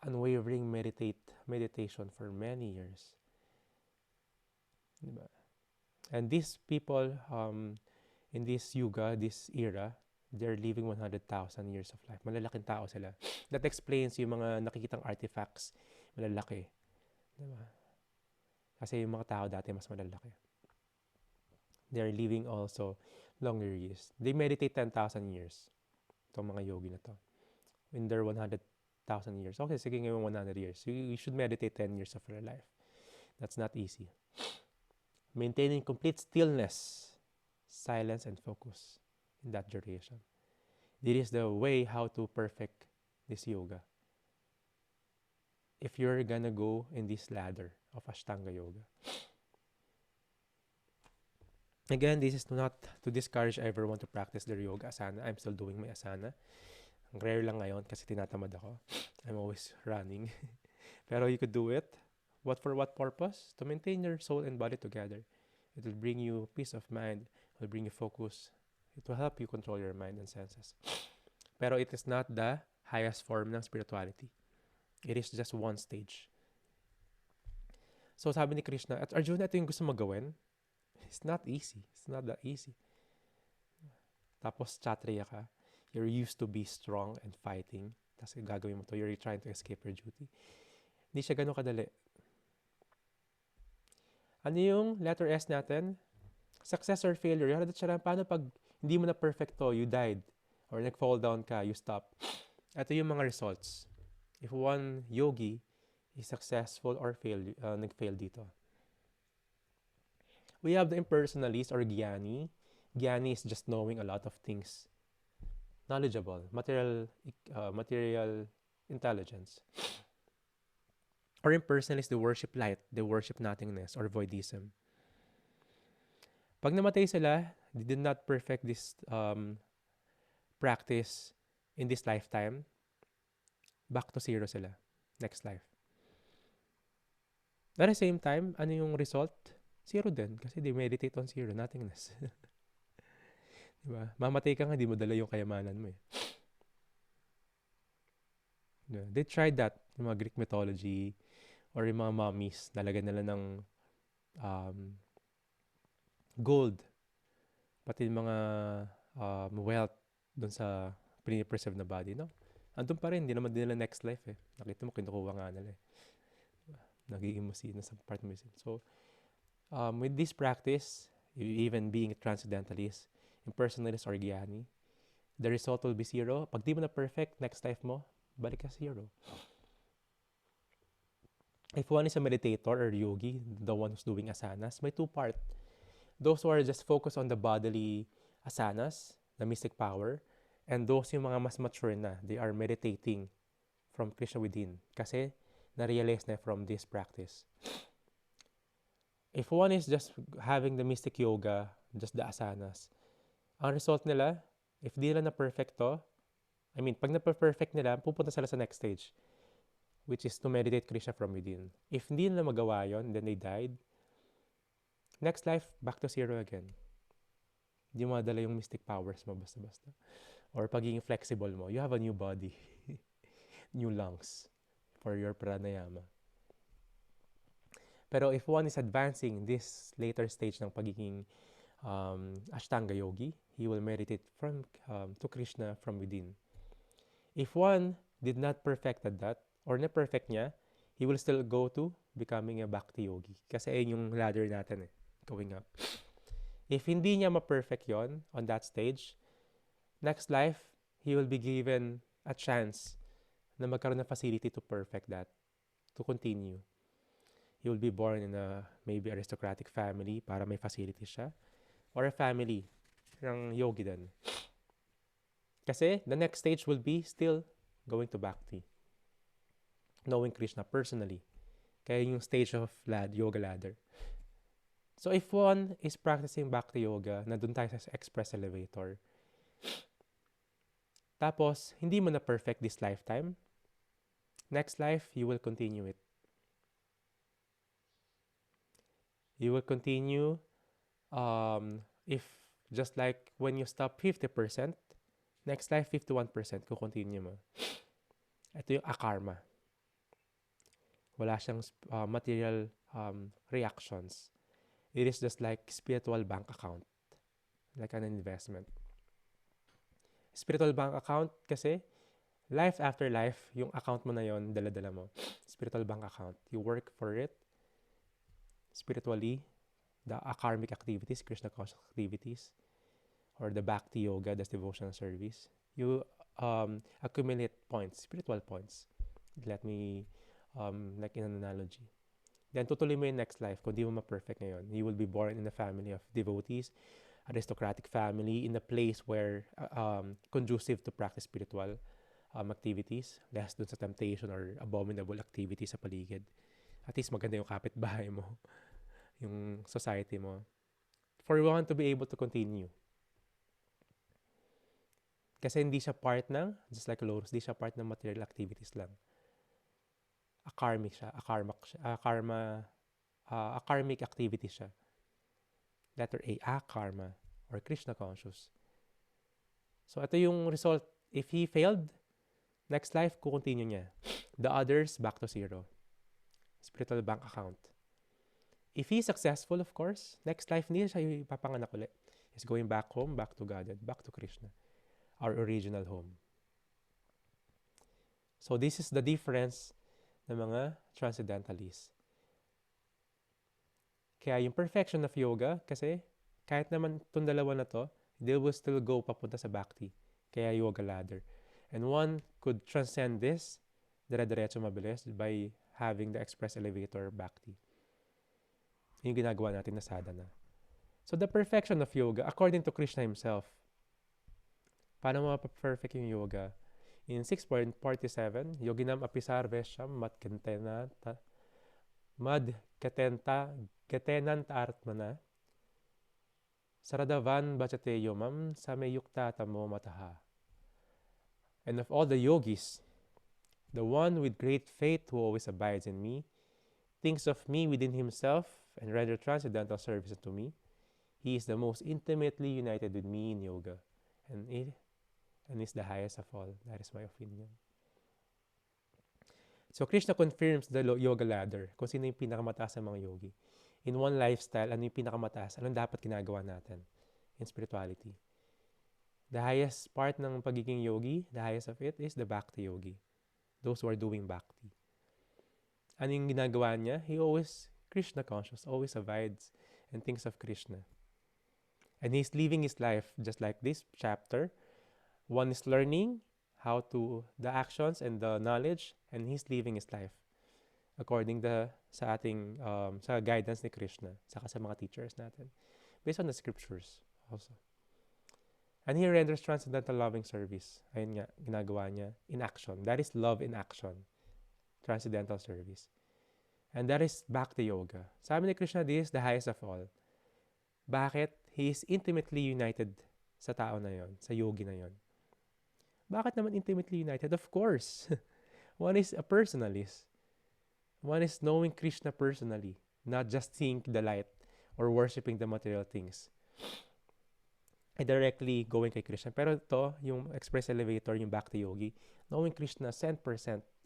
unwavering meditation for many years. Diba? And these people in this yuga, this era, they're living 100,000 years of life. Malalaking tao sila. That explains yung mga nakikitang artifacts. Malalaki. Diba? Kasi yung mga tao dati mas malalaki. They're living also longer years. They meditate 10,000 years. Itong mga yogi na to. In their 100,000 years. Okay, sige ngayon 100 years. You should meditate 10 years of your life. That's not easy. Maintaining complete stillness, silence, and focus in that duration. This is the way how to perfect this yoga. If you're gonna go in this ladder of Ashtanga Yoga. Again, this is not to discourage everyone to practice their yoga asana. I'm still doing my asana. Ang rare lang ngayon kasi tinatamad ako. I'm always running. Pero you could do it. For what purpose? To maintain your soul and body together. It will bring you peace of mind. It will bring you focus. It will help you control your mind and senses. Pero it is not the highest form ng spirituality. It is just one stage. So sabi ni Krishna, at Arjuna, ito yung gusto mo gawin. It's not easy. It's not that easy. Tapos Kshatriya ka. You're used to be strong and fighting. Tapos gagawin mo to. You're trying to escape your duty. Hindi siya ganun kadali. Ano yung letter S natin? Success or failure. Yung siya, paano pag hindi mo na perfecto, you died. Or nag-fall down ka, you stop. Ito yung mga results. If one yogi is successful or nag-fail dito. We have the impersonalist or Gyani. Gyani is just knowing a lot of things. Knowledgeable. Material intelligence. Or impersonalist, they worship light. They worship nothingness or voidism. Pag namatay sila, they did not perfect this practice in this lifetime. Back to zero sila. Next life. At the same time, ano yung result? Zero din. Kasi they meditate on zero, nothingness. Diba? Mamatay ka nga, di mo dala yung kayamanan mo eh. Diba? They tried that. Yung mga Greek mythology or yung mga mummies, nalagyan nila ng gold. Pati yung mga wealth dun sa pre-preserve na body, no? Andun pa rin, hindi naman din nila next life eh. Nakita mo, kinukuha nga nila eh. Nagiging masina sa part mo. So, with this practice, even being a transcendentalist, impersonalist or Gyani, the result will be zero. Pag di mo na perfect, next life mo, balik ka zero. If one is a meditator or yogi, the one who's doing asanas, may two part. Those who are just focused on the bodily asanas, the mystic power, and those yung mga mas mature na, they are meditating from Krishna within. Kasi, na-realize na from this practice. If one is just having the mystic yoga, just the asanas, ang result nila, if di nila na-perfecto, pag na-perfect nila, pupunta sila sa next stage, which is to meditate Krishna from within. If hindi nila magawa yon, then they died, next life, back to zero again. Hindi mo madala yung mystic powers mo basta-basta. Or pagiging flexible mo, you have a new body, new lungs for your pranayama. Pero if one is advancing this later stage ng pagiging Ashtanga Yogi, he will meditate to Krishna from within. If one did not perfected that, or na-perfect niya, he will still go to becoming a Bhakti Yogi. Kasi ayun yung ladder natin going up. If hindi niya ma-perfect yon on that stage, next life, he will be given a chance na magkaroon ng facility to perfect that, to continue. He will be born in a maybe aristocratic family para may facility siya, or a family ng yogi din. Kasi the next stage will be still going to Bhakti, knowing Krishna personally. Kaya yung stage of yoga ladder. So if one is practicing Bhakti Yoga, na dun tayo sa express elevator, tapos hindi mo na perfect this lifetime, next life, you will continue it. You will continue, if just like when you stop 50%, next life 51%, kung continue mo. Ito yung akarma. Wala siyang material reactions. It is just like spiritual bank account, like an investment. Spiritual bank account kasi, life after life, yung account mo na yon, dala-dala mo. Spiritual bank account. You work for it spiritually, the akarmic activities, Krishna conscious activities, or the Bhakti Yoga, that's devotional service. You accumulate points, spiritual points. Let me, like in an analogy. Then tutuloy mo yung next life kung di mo ma-perfect ngayon. You will be born in a family of devotees, aristocratic family, in a place where conducive to practice spiritual activities, less dun sa temptation or abominable activities sa paligid. At least maganda yung kapitbahay mo, yung society mo. For one to be able to continue. Kasi hindi siya part ng, just like Lotus, hindi siya part ng material activities lang. Akarmic siya, akarmic activity siya. Letter A, akarma, or Krishna conscious. So ito yung result. If he failed, next life, kukontinue niya. The others, back to zero. Spiritual bank account. If he's successful, of course, next life, hindi siya ipapanganak ulit. He's going back home, back to God, back to Krishna, our original home. So this is the difference ng mga transcendentalists. Kaya yung perfection of yoga, kasi kahit naman itong dalawa na to, they will still go papunta sa Bhakti. Kaya yoga ladder. And one could transcend this, dire-diretso mabilis, by having the express elevator Bhakti. Yung ginagawa natin na sadhana. So the perfection of yoga, according to Krishna himself, paano ma-perfect yung yoga? In 6.47, yoginam apisarvesham madkatenanta artmana saradavan bhajateyo mam sameyukta tamo mataha. And of all the yogis, the one with great faith who always abides in me, thinks of me within himself and render transcendental service to me, he is the most intimately united with me in yoga, and is the highest of all. That is my opinion. So Krishna confirms the yoga ladder, kung sino yung pinakamataas ng mga yogi. In one lifestyle, ano yung pinakamataas? Anong dapat ginagawa natin in spirituality? The highest part ng pagiging yogi, the highest of it, is the Bhakti yogi. Those who are doing Bhakti. Ano yung ginagawa niya? He always Krishna conscious, always abides and thinks of Krishna. And he's living his life just like this chapter. One is learning how to, the actions and the knowledge, and he's living his life according sa ating, sa guidance ni Krishna, saka sa mga teachers natin, based on the scriptures also. And he renders transcendental loving service. Ayun nga, ginagawa niya in action. That is love in action. Transcendental service. And that is Bhakti Yoga. Sabi ni Krishna, this is the highest of all. Bakit? He is intimately united sa tao na yon, sa yogi na yon. Bakit naman intimately united? Of course. One is a personalist. One is knowing Krishna personally, not just seeing the light or worshiping the material things. And directly going kay Krishna. Pero ito, yung express elevator, yung Bhakti Yogi, knowing Krishna 100%,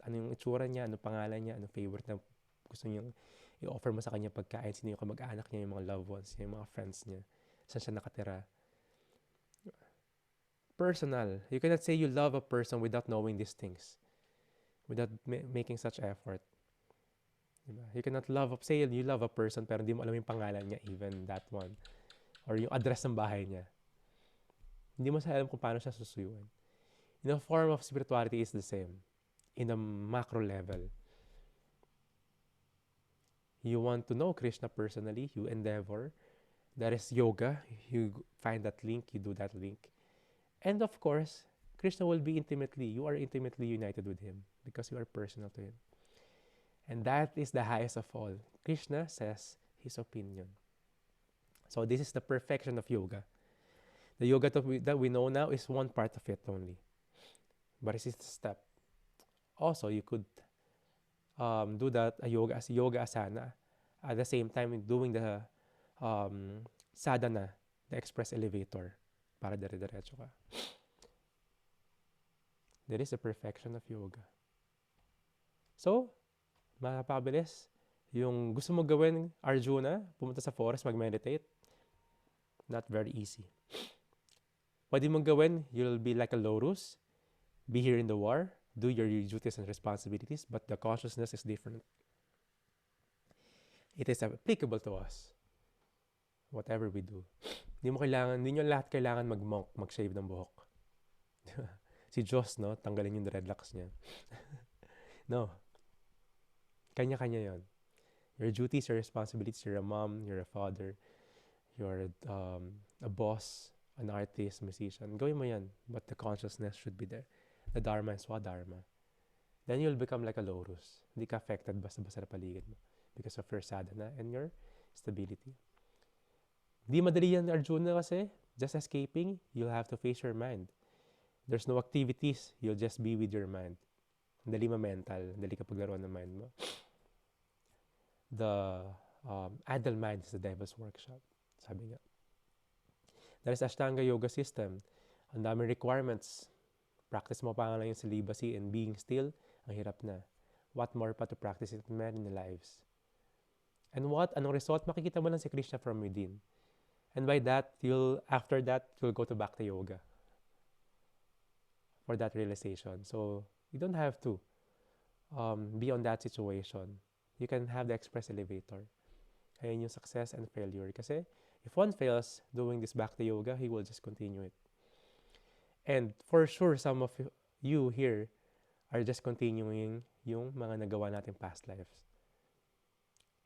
ano yung itsura niya, ano pangalan niya, ano favorite na gusto niyang i-offer mo sa kanya pagkain, sino yung kamag-anak niya, yung mga loved ones niya, yung mga friends niya, saan siya nakatira. personal. You cannot say you love a person without knowing these things, without making such effort. Diba? You cannot say you love a person pero hindi mo alam yung pangalan niya, even that one. Or yung address ng bahay niya. Hindi mo alam kung paano siya susuyuin. In a form of spirituality is the same. In a macro level. You want to know Krishna personally, you endeavor. That is yoga. You find that link, you do that link. And of course, Krishna will be you are intimately united with him because you are personal to him. And that is the highest of all. Krishna says his opinion. So this is the perfection of yoga. The yoga that we know now is one part of it only. But it's a step. Also, you could do that yoga asana at the same time doing the sadhana, the express elevator, para dire-diretso ka. There is a perfection of yoga. So, mapabilis, yung gusto mo gawin, Arjuna, pumunta sa forest, mag-meditate, not very easy. Pwede mong gawin, you'll be like a lotus, be here in the war, do your duties and responsibilities, but the consciousness is different. It is applicable to us. Whatever we do. Hindi nyo lahat kailangan mag-monk, mag-shave ng buhok. Si Diyos, no? Tanggalin yung dreadlocks niya. No. Kanya-kanya yon. Your duties, your responsibilities, you're a mom, you're a father, you're a boss, an artist, musician. Gawin mo yan. But the consciousness should be there. The Dharma and Swadharma. Then you'll become like a lotus. Hindi ka affected basta-basta na paligid mo because of your sadhana and your stability. Di madali yan, Arjuna, kasi just escaping, you'll have to face your mind. There's no activities, you'll just be with your mind. Dali ma-mental, dali ka paglaro ng mind mo. The idle mind is the devil's workshop, sabi nga. There is Ashtanga Yoga system. Ang dami requirements. Practice mo pa nga lang yung celibacy and being still, ang hirap na. What more pa to practice it in many lives? And anong result? Makikita mo lang si Krishna from within. And by that, after that, you'll go to Bhakti Yoga for that realization. So, you don't have to be on that situation. You can have the express elevator. Ayun yung success and failure. Kasi, if one fails doing this Bhakti Yoga, he will just continue it. And for sure, some of you here are just continuing yung mga nagawa natin past lives.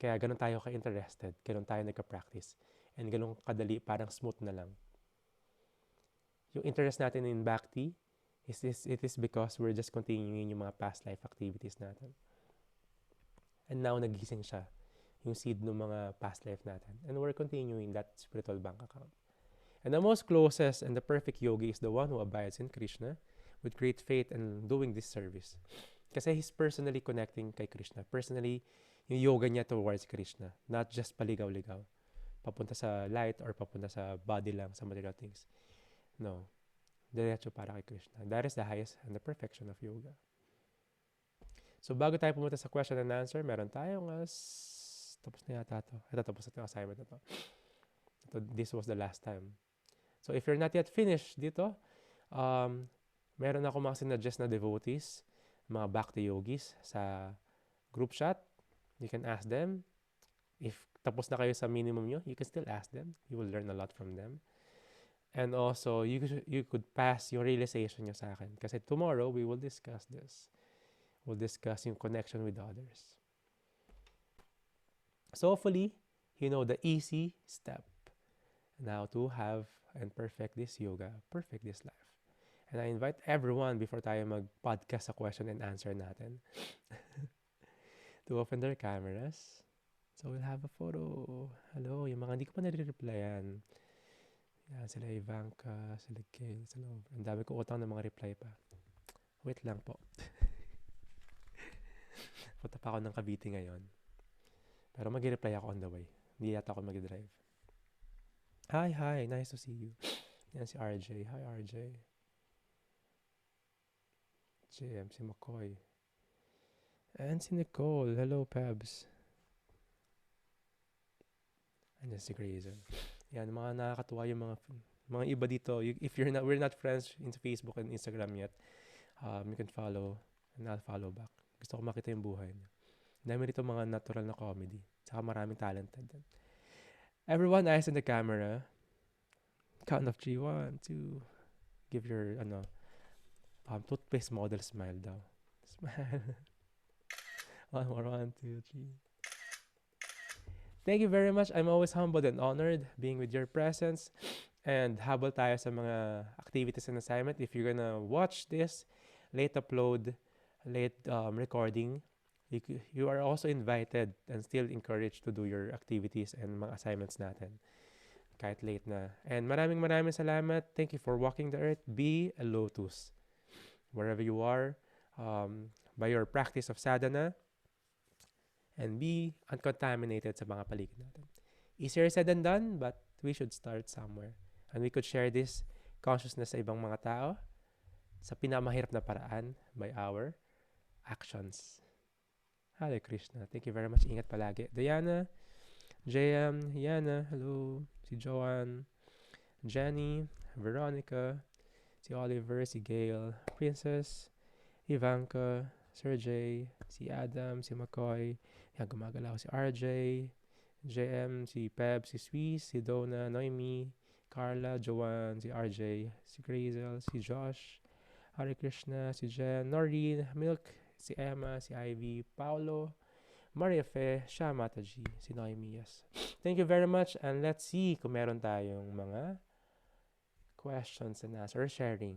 Kaya ganun tayo ka-interested, ganun tayo nagka-practice. And ganun kadali, parang smooth na lang. Yung interest natin in Bhakti, it is because we're just continuing yung mga past life activities natin. And now, nagising siya, yung seed ng mga past life natin. And we're continuing that spiritual bank account. And the most closest and the perfect yogi is the one who abides in Krishna with great faith and doing this service. Kasi he's personally connecting kay Krishna. Personally, yung yoga niya towards Krishna. Not just paligaw-ligaw. Papunta sa light or papunta sa body lang, sa material things. No. Diretso para kay Krishna. That is the highest and the perfection of yoga. So, bago tayo pumunta sa question and answer, meron tayong tapos na yata ito. Ito, tapos na ito yung assignment na ito. This was the last time. So, if you're not yet finished dito, meron ako mga sinuggest na devotees, mga bhakti yogis sa group chat. You can ask them. If tapos na kayo sa minimum nyo, you can still ask them. You will learn a lot from them. And also, you could pass your realization nyo sa akin. Kasi tomorrow, we will discuss this. We'll discuss yung connection with others. So hopefully, you know the easy step now to have and perfect this yoga, perfect this life. And I invite everyone before tayo mag-podcast sa question and answer natin to open their cameras. So we'll have a photo. Hello, yung mga hindi ko pa nare-replyan. Yan, sila Ivanka, sila Gail, sila Over. Ang dami ko utang ng mga reply pa. Wait lang po. Punta pa ako ng Cavite ngayon. Pero mag-reply ako on the way. Hindi yata ako mag-drive. Hi. Nice to see you. Yan si RJ. Hi, RJ. JM, si McCoy. And si Nicole. Hello, Pebs. And si Grayson. Yan, mga nakakatuwa yung mga Mga iba dito, if we're not friends in Facebook and Instagram yet, you can follow and I'll follow back. Gusto ko makita yung buhay niya. Dami rito mga natural na comedy. Saka maraming talented din. Everyone, eyes on the camera. Count of 3, 1, 2. Give your, toothpaste model smile daw. Smile. One more, 1, 2, 3. Thank you very much. I'm always humbled and honored being with your presence. And habol tayo sa mga activities and assignment. If you're gonna watch this, late upload, late recording, you are also invited and still encouraged to do your activities and mga assignments natin. Kahit late na. And maraming salamat. Thank you for walking the earth. Be a lotus. Wherever you are, by your practice of sadhana, and be uncontaminated sa mga paligid natin. Easier said than done, but we should start somewhere. And we could share this consciousness sa ibang mga tao sa pinamahirap na paraan by our actions. Hare Krishna. Thank you very much. Ingat palagi. Diana, JM, Yana, hello. Si Joanne, Jenny, Veronica, si Oliver, si Gail, Princess, Ivanka, Sir J, si Adam, si McCoy, yan, gumagalaw si RJ, JM, si Peb, si Swiss, si Donna, Noemi, Carla, Joanne, si RJ, si Grazel, si Josh, Hare Krishna, si Jen, Noreen, Milk, si Emma, si Ivy, Paolo, Maria Fe, Shah Mataji, si Noemi, yes. Thank you very much, and let's see kung meron tayong mga questions and answers, sharing.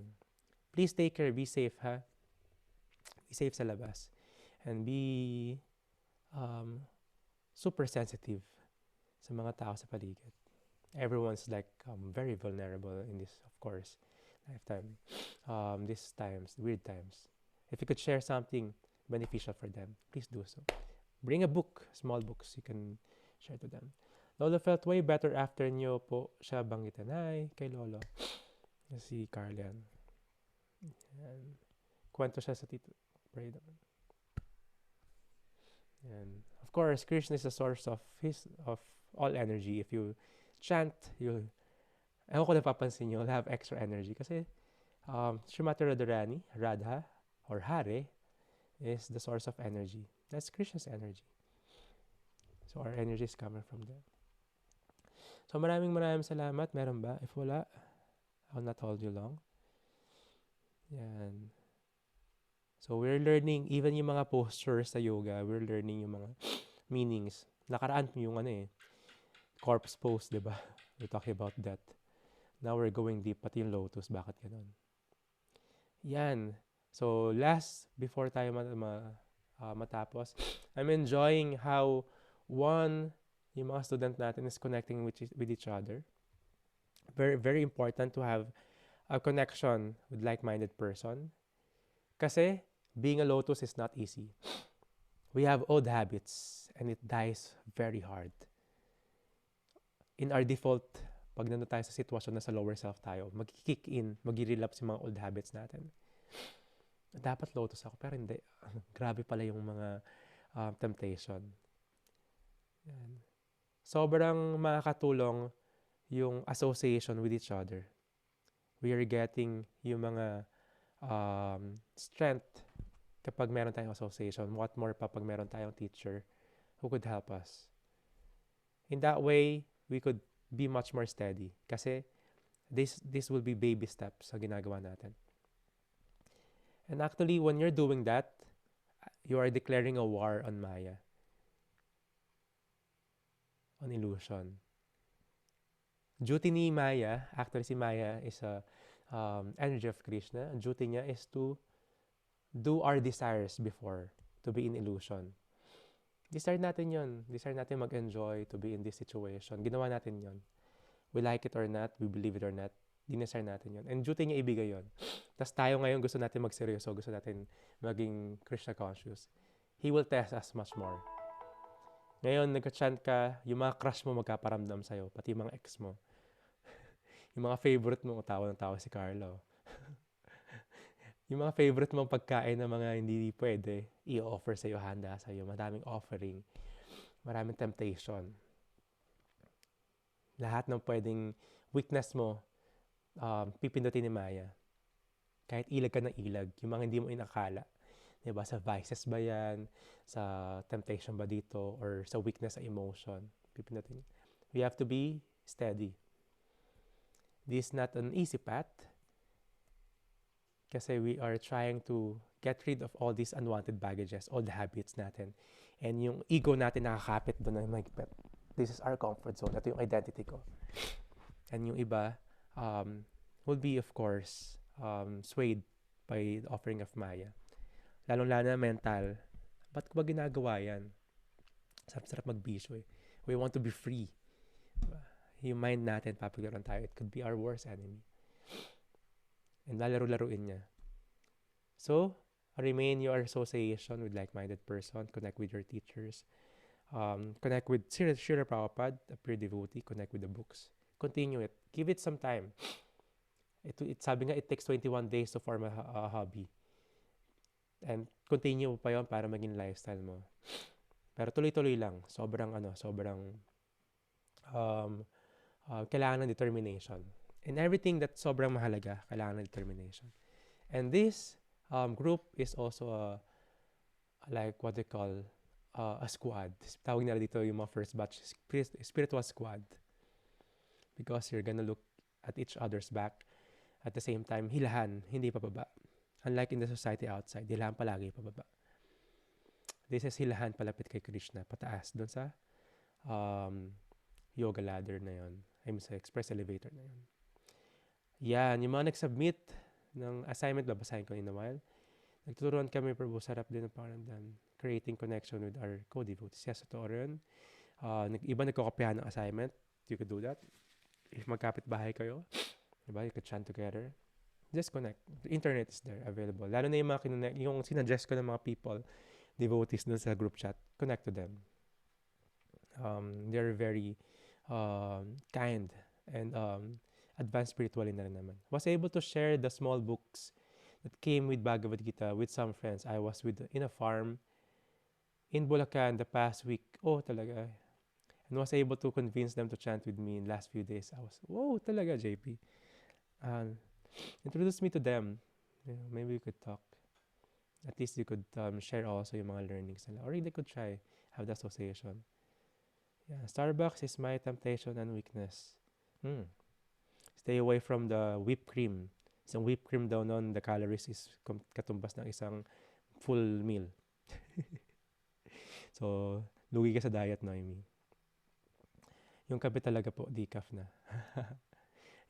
Please take care, be safe, ha? Be safe sa labas. And be super sensitive sa mga tao sa paligid. Everyone's like very vulnerable in this, of course, lifetime. These times, weird times. If you could share something beneficial for them, please do so. Bring a book, small books you can share to them. Lolo felt way better after nyo po siya banggitan. Hi, kay Lolo. Si Carlian. Yan. Kwento siya sa Tito. Pray naman. And of course, Krishna is the source of all energy. If you chant, ewan ko napapansin nyo, you'll have extra energy. Kasi Srimati Radharani, Radha, or Hare, is the source of energy. That's Krishna's energy. So our energy is coming from there. So maraming salamat. Meron ba? If wala, I'll not hold you long. Yan. So we're learning, even yung mga postures sa yoga, we're learning yung mga meanings. Nakaraan yung corpse pose, di ba? We're talking about that. Now we're going deep, pati yung lotus, bakit ganun? Yan. So last, before tayo matapos, I'm enjoying how yung mga student natin is connecting with each other. Very, very important to have a connection with like-minded person. Kasi, being a lotus is not easy. We have old habits and it dies very hard. In our default, pag nandun tayo sa sitwasyon na sa lower self tayo, mag-kick in, mag-relapse yung mga old habits natin. Dapat lotus ako, pero hindi. Grabe pala yung mga temptation. Yan. Sobrang makakatulong yung association with each other. We are getting yung mga strength kapag meron tayong association. What more pa pag meron tayong teacher who could help us. In that way, we could be much more steady. Kasi this will be baby steps sa ginagawa natin. And actually, when you're doing that, you are declaring a war on Maya. On illusion. Duty ni Maya, actually si Maya is a energy of Krishna. Ang duty niya is to do our desires before to be in illusion. Desire natin yun. Desire natin mag-enjoy to be in this situation. Ginawa natin yun. We like it or not, we believe it or not, dinesire natin yun. And duty niya ibigay yun. Tapos tayo ngayon gusto natin magseryoso, gusto natin maging Krishna conscious. He will test us much more. Ngayon, nagka-chant ka, yung mga crush mo magkaparamdam sa'yo, pati yung mga ex mo. Yung mga favorite mo, tawa ng tawa si Carlo. Yung mga favorite mong pagkain na mga hindi pwede, i-offer sa'yo, handa sa'yo. Madaming offering. Maraming temptation. Lahat ng pwedeng weakness mo, pipindutin ni Maya. Kahit ilag ka ng ilag, yung mga hindi mo inakala. Diba? Sa vices ba yan? Sa temptation ba dito? Or sa weakness sa emotion? Pipindutin. We have to be steady. This is not an easy path kasi we are trying to get rid of all these unwanted baggages, all the habits natin. And yung ego natin nakakapit doon na mahigpit. This is our comfort zone. Ito yung identity ko. And yung iba will be, of course, swayed by the offering of Maya. Lalong-lalo na mental. Ba't ko ba ginagawa yan? Sarap-sarap magbisyo eh. We want to be free. Yung mind natin, papagilan tayo. It could be our worst enemy. And lalaro-laruin niya. So, remain your association with like-minded person. Connect with your teachers. Connect with Srila Prabhupada, a pure devotee. Connect with the books. Continue it. Give it some time. Sabi nga, it takes 21 days to form a hobby. And continue pa yon para maging lifestyle mo. Pero tuloy-tuloy lang. Sobrang kailangan ng determination. And everything that sobrang mahalaga, kailangan ng determination. And this group is also like what they call a squad. Tawag nila dito yung mga first batch, spiritual squad. Because you're gonna look at each other's back. At the same time, hilahan, hindi pababa. Unlike in the society outside, hilahan palagi pababa. This is hilahan palapit kay Krishna, pataas, doon sa yoga ladder na yon. I mean, sa express elevator na yon. Yan, yung mga nag-submit ng assignment, babasahin ko in a while. Nagtuturuan kami, Prabhu, sarap din ang pangalan. Creating connection with our co-devotees. Yes, totoo rin. Iba nagkokopyahan ng assignment. You could do that. If magkapit bahay kayo, diba? You could chant together. Just connect. The internet is there, available. Lalo na yung mga yung sinuggest ko ng mga people, devotees dun sa group chat, connect to them. They're very kind and advanced spiritually na rin naman. Was able to share the small books that came with Bhagavad Gita with some friends. I was in a farm in Bulacan the past week. Oh, talaga. And was able to convince them to chant with me in last few days. I was, whoa, talaga, JP. Introduce me to them. Maybe we could talk. At least you could share also yung mga learnings nila. Or they could try, have the association. Yeah, Starbucks is my temptation and weakness. Stay away from the whipped cream. Isang whipped cream daw nun, the calories is katumbas ng isang full meal. So, lugi ka sa diet, Noemi. Yung kape talaga po, decaf na.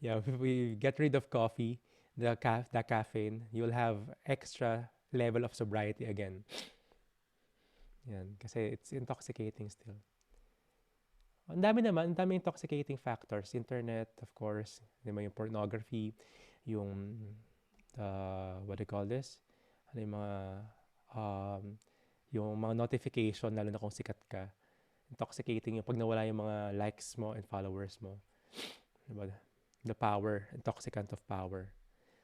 Yeah, if we get rid of coffee, the caffeine, you'll have extra level of sobriety again. Yan, kasi it's intoxicating still. Ang dami intoxicating factors. Internet, of course, yung pornography, yung, what do you call this? Ano yung mga notification, lalo na kung sikat ka. Intoxicating yung pag nawala yung mga likes mo and followers mo. Diba? The power, intoxicant of power.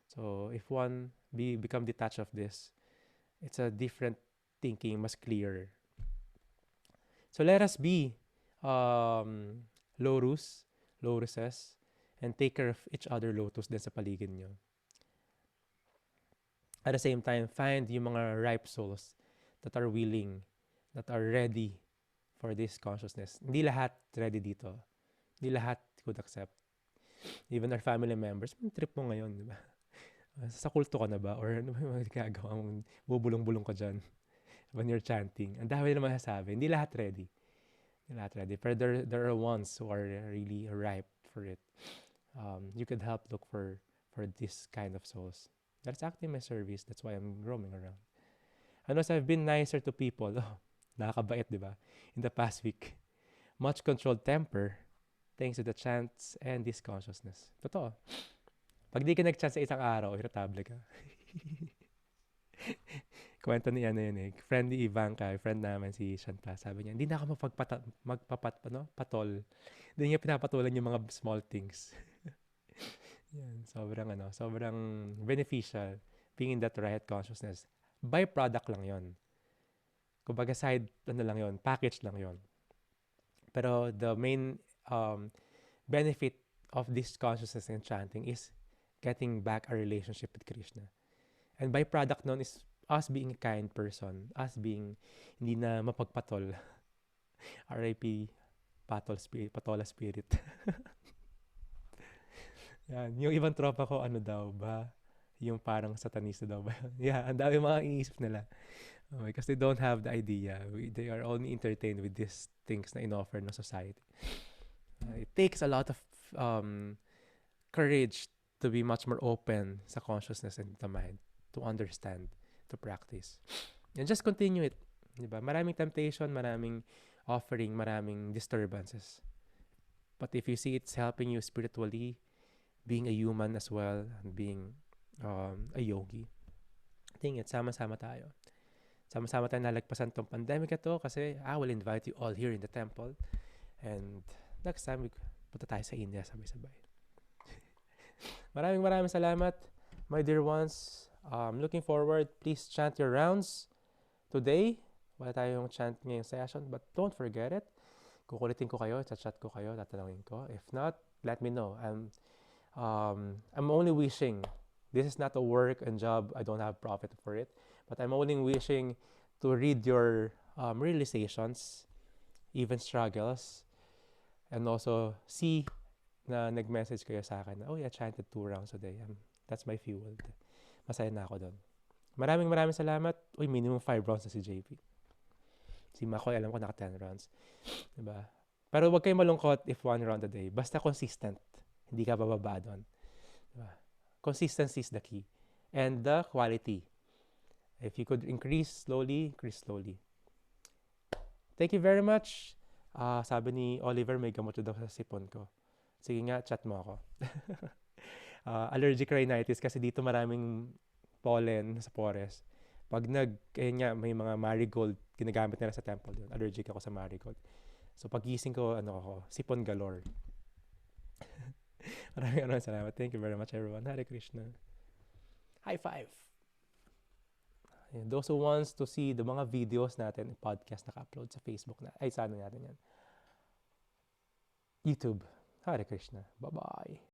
So, if one become detached of this, it's a different thinking, mas clearer. So, let us be lotuses, and take care of each other lotus din sa paligid nyo. At the same time, find yung mga ripe souls that are willing, that are ready for this consciousness. Hindi lahat ready dito. Hindi lahat could accept. Even our family members, trip mo ngayon, di ba? Sa kulto ka na ba? Or ano ba yung mga ginagawa mong bubulong-bulong ka dyan when you're chanting? Ang dami naman sasabi. Hindi lahat ready. But there are ones who are really ripe for it. You could help look for this kind of souls. That's actually my service. That's why I'm roaming around. And as I've been nicer to people, nakakabait, di ba? In the past week, much controlled temper, thanks to the chants and this consciousness. Totoo. Pag di ka nag-chant sa isang araw, irritable ka. Kwento niya na yun eh. Friend ni Ivanka, friend namin si Shanta, sabi niya, hindi na ako patol. Hindi niya pinapatulan yung mga small things. Yan, sobrang beneficial being in that right consciousness. Byproduct lang yon. Kumbaga package lang yon. Pero the main benefit of this consciousness and chanting is getting back our relationship with Krishna. And byproduct nun is us being a kind person, us being hindi na mapagpatol. R.I.P. Patola spirit. Yan. Yung ibang tropa ko, ano daw ba? Yung parang satanista daw ba? Yeah, ang dami mga iniisip nila. Because they don't have the idea. They are only entertained with these things na in-offer ng society. It takes a lot of courage to be much more open sa consciousness and the mind, to understand, to practice. And just continue it. Diba? Maraming temptation, maraming offering, maraming disturbances. But if you see it's helping you spiritually, being a human as well, and being a yogi, I think it's sama-sama tayo. Sama-sama tayo nalagpasan tong pandemic ito kasi I will invite you all here in the temple. And next time, punta tayo sa India sabay-sabay. Maraming salamat, my dear ones. Looking forward, please chant your rounds today. Wala tayong chant ngayong session, but don't forget it. Kukulitin ko kayo, chat ko kayo, tatanungin ko. If not, let me know. I'm only wishing, this is not a work and job, I don't have profit for it, but I'm only wishing to read your realizations, even struggles, and also see na nag-message kayo sa akin na, oh yeah, chanted 2 rounds a day. That's my fuel. Masaya na ako doon. Maraming salamat. Uy, minimum 5 rounds na si JP. Si Makoy, alam ko naka 10 rounds. Diba? Pero huwag kayong malungkot if 1 round a day. Basta consistent. Hindi ka bababa doon. Diba? Consistency is the key. And the quality. If you could increase slowly. Thank you very much. Sabi ni Oliver, may gamot daw sa sipon ko. Sige nga, chat mo ako. Allergic rhinitis kasi dito maraming pollen sa forest. Pag may mga marigold, ginagamit nila sa temple yun. Allergic ako sa marigold. So pagising ko, sipon galore. Maraming salamat. Thank you very much, everyone. Hare Krishna. High five! Those who wants to see the mga videos natin, podcast naka-upload sa Facebook na, sa natin yan. YouTube. Hare Krishna. Bye-bye.